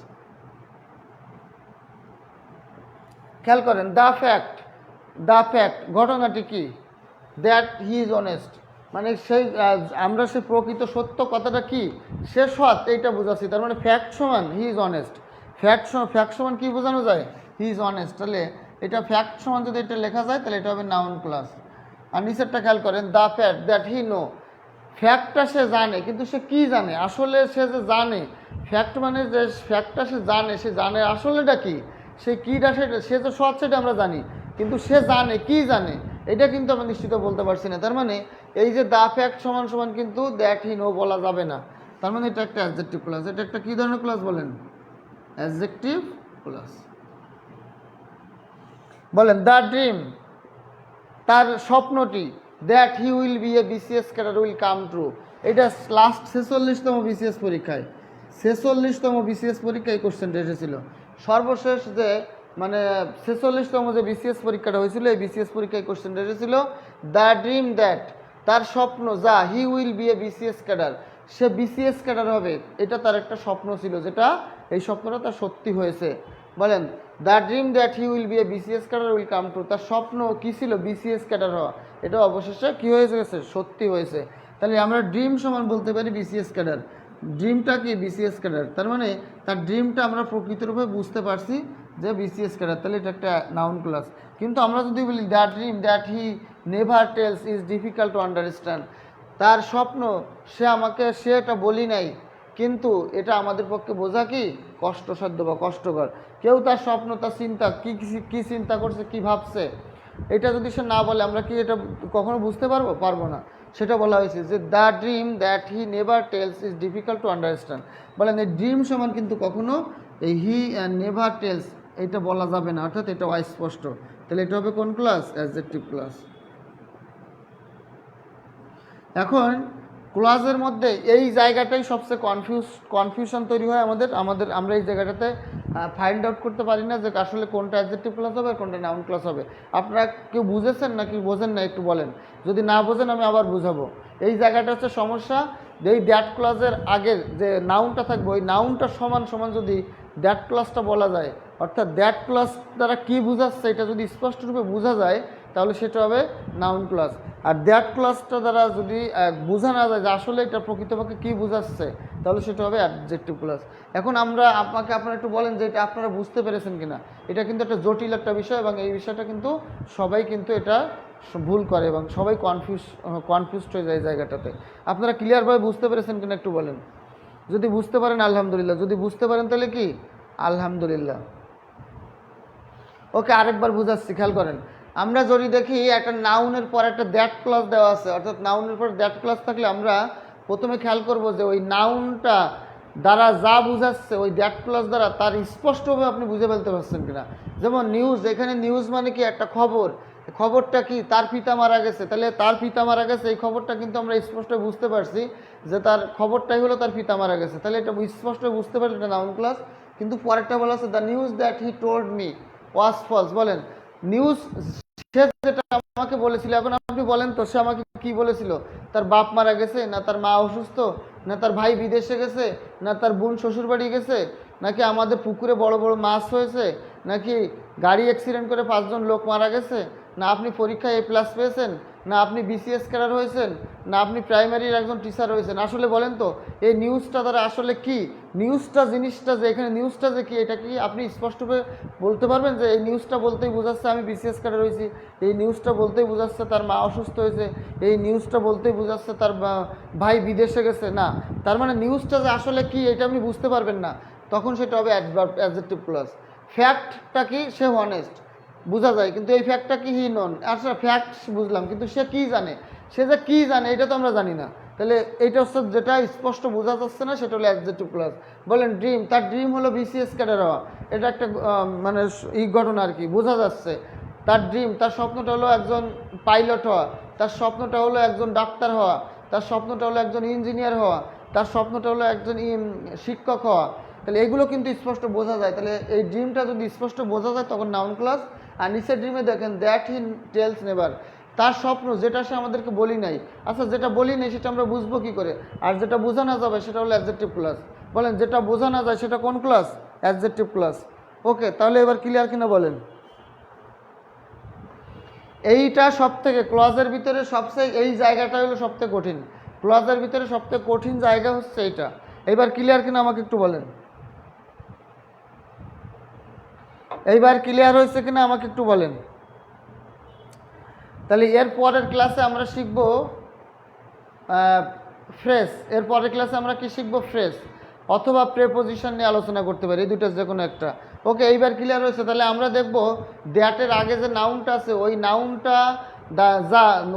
S1: খেয়াল করেন দ্য ফ্যাক্ট ঘটনাটি কি? দ্যাট হি ইজ অনেস্ট, মানে সেই আমরা সেই প্রকৃত সত্য কথাটা কি সে সৎ এইটা বোঝাচ্ছি। তার মানে ফ্যাক্ট সমান হি ইজ অনেস্ট। ফ্যাক্ট সমান কি বোঝানো যায়? He is honest. তাহলে এটা ফ্যাক্ট সমান যদি এটা লেখা যায় তাহলে এটা হবে নাউন ক্লাস। আর নিচেরটা খেয়াল করেন the fact that he know, ফ্যাক্টটা সে জানে কিন্তু সে কি জানে? আসলে সে যে জানে, ফ্যাক্ট মানে যে ফ্যাক্টটা সে জানে আসলেটা কি, সে কীটা সেটা সে তো সৎ সেটা আমরা জানি, কিন্তু সে জানে কি জানে এটা কিন্তু আমরা নিশ্চিত বলতে পারছি না। তার মানে এই যে দ্য ফ্যাক্ট সমান সমান কিন্তু দ্যাট হি নো বলা যাবে না। তার মানে এটা একটা অ্যাডজেক্টিভ ক্লজ। এটা একটা কী ধরনের ক্লজ বলেন? Adjective clause. বলেন দ্য ড্রিম, তার স্বপ্নটি, that he will be a BCS cadre will come true. এটা লাস্ট 46তম বিসিএস পরীক্ষায়, 46তম বিসিএস পরীক্ষায় এই কোশ্চেনটা এসেছিল। সর্বশেষ যে মানে 46তম যে বিসিএস পরীক্ষাটা হয়েছিল এই বিসিএস পরীক্ষায় কোশ্চেনটা এসেছিল দ্য ড্রিম দ্যাট, তার স্বপ্ন যা হি will be a BCS cadre, say BCS cadre হবে, এটা তার একটা স্বপ্ন ছিল, যেটা এই স্বপ্নটা তার সত্যি হয়েছে। বলেন the dream that he will be a BCS cadre will come true, তার স্বপ্ন কী ছিল? বিসিএস ক্যাডার হওয়া, এটা অবশেষে কী হয়ে গেছে? সত্যি হয়েছে। তাহলে আমরা ড্রিম সমান বলতে পারি বিসিএস ক্যাডার। ড্রিমটা কি? BCS cadre. তার মানে তার ড্রিমটা আমরা প্রকৃতরূপে বুঝতে পারছি যে বিসিএস ক্যাডার, তাহলে এটা একটা নাউন ক্লাস। কিন্তু আমরা যদি বলি the dream that he never tales is difficult to understand, তার স্বপ্ন সে এটা বলি নাই, কিন্তু এটা আমাদের পক্ষে বোঝা কি কষ্টসাধ্য বা কষ্টকর। কেউ তার স্বপ্ন তার চিন্তা কী চিন্তা করছে কী ভাবছে এটা যদি সে না বলে আমরা কি এটা কখনো বুঝতে পারবো না। সেটা বলা হয়েছে যে the dream that he never tales is difficult to understand. বলেন এই ড্রিম সমান কিন্তু কখনো এই হি অ্যান্ড নেভার টেলস এটা বলা যাবে না, অর্থাৎ এটা অস্পষ্ট। তাহলে এটা হবে কোন ক্লাস? Adjective class. এখন ক্লজের মধ্যে এই জায়গাটাই সবচেয়ে কনফিউশন তৈরি হয় আমরা এই জায়গাটাতে ফাইন্ড আউট করতে পারি না যে আসলে কোনটা অ্যাডজেক্টিভ ক্লজ হবে আর কোনটা নাউন ক্লজ হবে। আপনারা কেউ বুঝেছেন নাকি বোঝেন না একটু বলেন, যদি না বোঝেন আমি আবার বুঝাবো। এই জায়গাটা হচ্ছে সমস্যা, যে এই দ্যাট ক্লজের আগে যে নাউনটা থাকবে ওই নাউনটা সমান সমান যদি দ্যাট ক্লজটা বলা যায়, অর্থাৎ দ্যাট ক্লজ দ্বারা কী বোঝাচ্ছে এটা যদি স্পষ্টরূপে বোঝা যায় তাহলে সেটা হবে নাউন ক্লজ। আর দ্যাট ক্লজটা দ্বারা যদি বোঝা না যায় যে আসলে এটা প্রকৃতপক্ষে কী বোঝাচ্ছে তাহলে সেটা হবে অ্যাডজেক্টিভ ক্লজ। এখন আপনারা একটু বলেন যে এটা আপনারা বুঝতে পেরেছেন কিনা। এটা কিন্তু একটা জটিল একটা বিষয় এবং এই বিষয়টা কিন্তু সবাই কিন্তু এটা ভুল করে এবং সবাই কনফিউজড হয়ে যায় এই জায়গাটাতে। আপনারা ক্লিয়ারভাবে বুঝতে পেরেছেন কিনা একটু বলেন। যদি বুঝতে পারেন আলহামদুলিল্লাহ, যদি বুঝতে পারেন তাহলে কি আলহামদুলিল্লাহ। ওকে, আরেকবার বুঝাচ্ছি, খেয়াল করেন। আমরা যদি দেখি একটা নাউনের পর একটা দ্যাট ক্লজ দেওয়া আছে, অর্থাৎ নাউনের পর দ্যাট ক্লজ থাকলে আমরা প্রথমে খেয়াল করব যে ওই নাউনটা দ্বারা যা বুঝাচ্ছে ওই দ্যাট ক্লজ দ্বারা তার স্পষ্টভাবে আপনি বুঝে ফেলতে পারছেন কিনা। যেমন নিউজ, এখানে নিউজ মানে কি? একটা খবর। খবরটা কি? তার পিতা মারা গেছে, তাহলে তার পিতা মারা গেছে এই খবরটা কিন্তু আমরা স্পষ্ট বুঝতে পারছি যে তার খবরটাই হলো তার পিতা মারা গেছে, তাহলে এটা স্পষ্ট বুঝতে পারলে এটা নাউন ক্লজ। কিন্তু পরেরটা বলা আছে the news that he told me was false. বলেন নিউজ সে যেটা আমাকে বলেছিল, এখন আপনি বলেন তো সে আমাকে কি বলেছিল? তার বাপ মারা গেছে, না তার মা অসুস্থ, না তার ভাই বিদেশে গেছে, না তার বোন শ্বশুর বাড়ি গেছে, নাকি আমাদের পুকুরে বড় বড় মাছ হয়েছে, নাকি গাড়ি অ্যাক্সিডেন্ট করে 5 জন লোক মারা গেছে, না আপনি পরীক্ষায় A+ পেয়েছেন, না আপনি বিসিএস ক্যাডার হয়েছেন, না আপনি প্রাইমারির একজন টিচার হয়েছেন। আসলে বলেন তো এই নিউজটা দ্বারা আসলে কি? নিউজটা জিনিসটা যে এখানে নিউজটা যে কি এটা কি আপনি স্পষ্টভাবে বলতে পারবেন যে এই নিউজটা বলতেই বোঝাচ্ছে আমি বিসিএস ক্যাডার হয়েছি, এই নিউজটা বলতেই বোঝাচ্ছে তার মা অসুস্থ হয়েছে, এই নিউজটা বলতেই বোঝাচ্ছে তার ভাই বিদেশে গেছে? না, তার মানে নিউজটা যে আসলে কি এটা আপনি বুঝতে পারবেন না, তখন সেটা হবে অ্যাডজেক্টিভ ক্লজ। ফ্যাক্টটা কি? সে অনেস্ট, বোঝা যায়, কিন্তু এই ফ্যাক্টটা কি? হি নন। আচ্ছা ফ্যাক্ট বুঝলাম, কিন্তু সে কি জানে? সে যে কি জানে এটা তো আমরা জানি না। তাহলে এইটা হচ্ছে যেটা স্পষ্ট বোঝা যাচ্ছে না সেটা হলো অ্যাডজেক্টিভ ক্লজ। বলেন ড্রিম, তার ড্রিম হলো বিসিএস ক্যাডার হওয়া, এটা একটা মানে এই ঘটনা আর কি, বোঝা যাচ্ছে। তার ড্রিম, তার স্বপ্নটা হলো একজন পাইলট হওয়া, তার স্বপ্নটা হলো একজন ডাক্তার হওয়া, তার স্বপ্নটা হলো একজন ইঞ্জিনিয়ার হওয়া, তার স্বপ্নটা হলো একজন শিক্ষক হওয়া। তাহলে এইগুলো কিন্তু স্পষ্ট বোঝা যায়। তাহলে এই ড্রিমটা যদি স্পষ্ট বোঝা যায় তখন নাউন ক্লজ। আর নিচের ড্রিমে দেখেন দ্যাট হি টেলস নেভার, তার স্বপ্ন যেটা সে আমাদেরকে বলি নাই। আচ্ছা, যেটা বলি নাই সেটা আমরা বুঝবো কী করে? আর যেটা বোঝা না যাবে সেটা হলো অ্যাডজেক্টিভ ক্লজ। বলেন যেটা বোঝা না যায় সেটা কোন ক্লজ? Adjective clause. ওকে, তাহলে এবার ক্লিয়ার কিনা বলেন? এইটা সব থেকে ক্লজের ভিতরে সবচেয়ে এই জায়গাটা হলো সবথেকে কঠিন। ক্লজের ভিতরে সবথেকে কঠিন জায়গা হচ্ছে এইটা। এইবার ক্লিয়ার কিনা আমাকে একটু বলেন? এইবার ক্লিয়ার হয়েছে কিনা আমাকে একটু বলেন? তাহলে এর পরের ক্লাসে আমরা শিখব ফ্রেজ। এর পরের ক্লাসে আমরা কি শিখব? ফ্রেজ অথবা প্রেপোজিশন নিয়ে আলোচনা করতে পারি, এই দুটো যে কোনো একটা। ওকে, এইবার ক্লিয়ার হয়েছে। তাহলে আমরা দেখব দ্যাটের আগে যে নাউনটা আছে ওই নাউনটা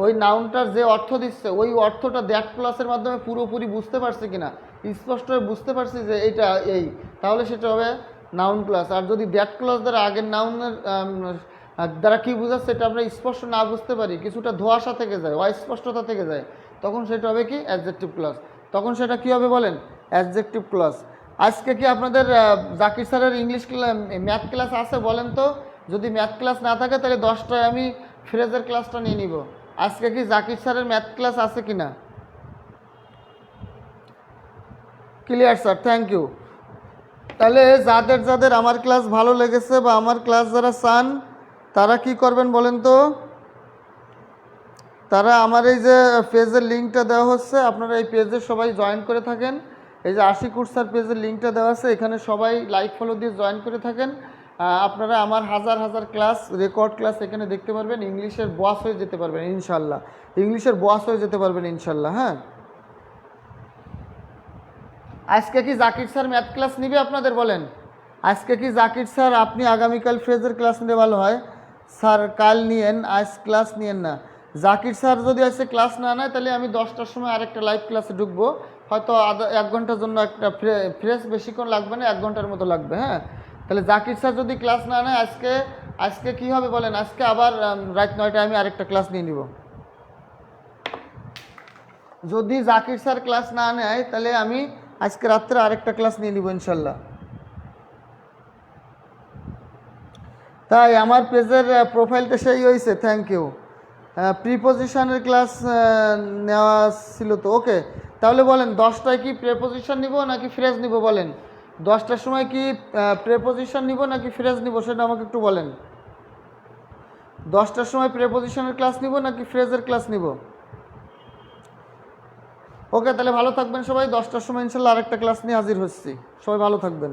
S1: ওই নাউনটার যে অর্থ দিচ্ছে ওই অর্থটা দ্যাট ক্লাসের মাধ্যমে পুরোপুরি বুঝতে পারছি কিনা। স্পষ্ট বুঝতে পারছি যে এইটা এই, তাহলে সেটা হবে নাউন ক্লাস। আর যদি দ্যাট ক্লাস দ্বারা আগের নাউনের দ্বারা কী বোঝাচ্ছে এটা আমরা স্পষ্ট না বুঝতে পারি, কিছুটা ধোঁয়াশা থেকে যায়, অস্পষ্টতা থেকে যায়, তখন সেটা হবে কি? Adjective clause. তখন সেটা কি হবে বলেন? Adjective clause. আজকে কি আপনাদের জাকির স্যারের ইংলিশ ম্যাথ ক্লাস আছে বলেন তো? যদি ম্যাথ ক্লাস না থাকে তাহলে 10টায় আমি ফ্রেজের ক্লাসটা নিয়ে নিব। আজকে কি জাকির স্যারের ম্যাথ ক্লাস আছে কি না? Clear sir, thank you. তাহলে যাদের যাদের আমার ক্লাস ভালো লেগেছে বা আমার ক্লাস যারা চান তারা কি করবেন বলেন তো? তারা আমার এই যে পেজের লিঙ্কটা দেওয়া হচ্ছে, আপনারা এই পেজে সবাই জয়েন করে থাকেন। এই যে আশিকুর স্যার পেজের লিঙ্কটা দেওয়া আছে, এখানে সবাই লাইক ফলো দিয়ে জয়েন করে থাকেন। আপনারা আমার হাজার হাজার ক্লাস, রেকর্ড ক্লাস এখানে দেখতে পারবেন। ইংলিশের বস হয়ে যেতে পারবেন ইনশাল্লাহ, ইংলিশের বস হয়ে যেতে পারবেন ইনশাল্লাহ। হ্যাঁ, আজকে কি জাকির স্যার ম্যাথ ক্লাস নিবে আপনাদের বলেন? আজকে কি জাকির স্যার আপনি আগামীকাল ফ্রেজের ক্লাস নিলে ভালো হয়। স্যার কাল নিয়েন, আজ ক্লাস নিয়েন না। জাকির স্যার যদি আজকে ক্লাস না নেয় তাহলে আমি 10টার সময় আরেকটা লাইভ ক্লাসে ঢুকবো, হয়তো 1 ঘন্টার জন্য একটা ফ্রেশ, বেশিক্ষণ লাগবে না, 1 ঘন্টার মতো লাগবে। হ্যাঁ, তাহলে জাকির স্যার যদি ক্লাস না নেয় আজকে কি হবে বলেন? আজকে আবার রাত 9টায় আমি আরেকটা ক্লাস নিয়ে নিব। যদি জাকির স্যার ক্লাস না নেয় তাহলে আমি আজকে রাত্রে আরেকটা ক্লাস নিয়ে নিব ইনশাল্লাহ। তাই আমার পেজের প্রোফাইলটা সেই হয়েছে, থ্যাংক ইউ। প্রিপোজিশনের ক্লাস নেওয়া ছিল তো। ওকে, তাহলে বলেন 10টায় কি প্রেপোজিশন নিব নাকি ফ্রেজ নিব বলেন? 10টার সময় কি প্রেপোজিশন নিব নাকি ফ্রেজ নিব সেটা আমাকে একটু বলেন। 10টার সময় প্রেপোজিশনের ক্লাস নিব নাকি ফ্রেজের ক্লাস নিব? ওকে, তাহলে ভালো থাকবেন সবাই। 10টার সময় ইনশাল্লাহ আরেকটা ক্লাস নিয়ে হাজির হচ্ছি। সবাই ভালো থাকবেন।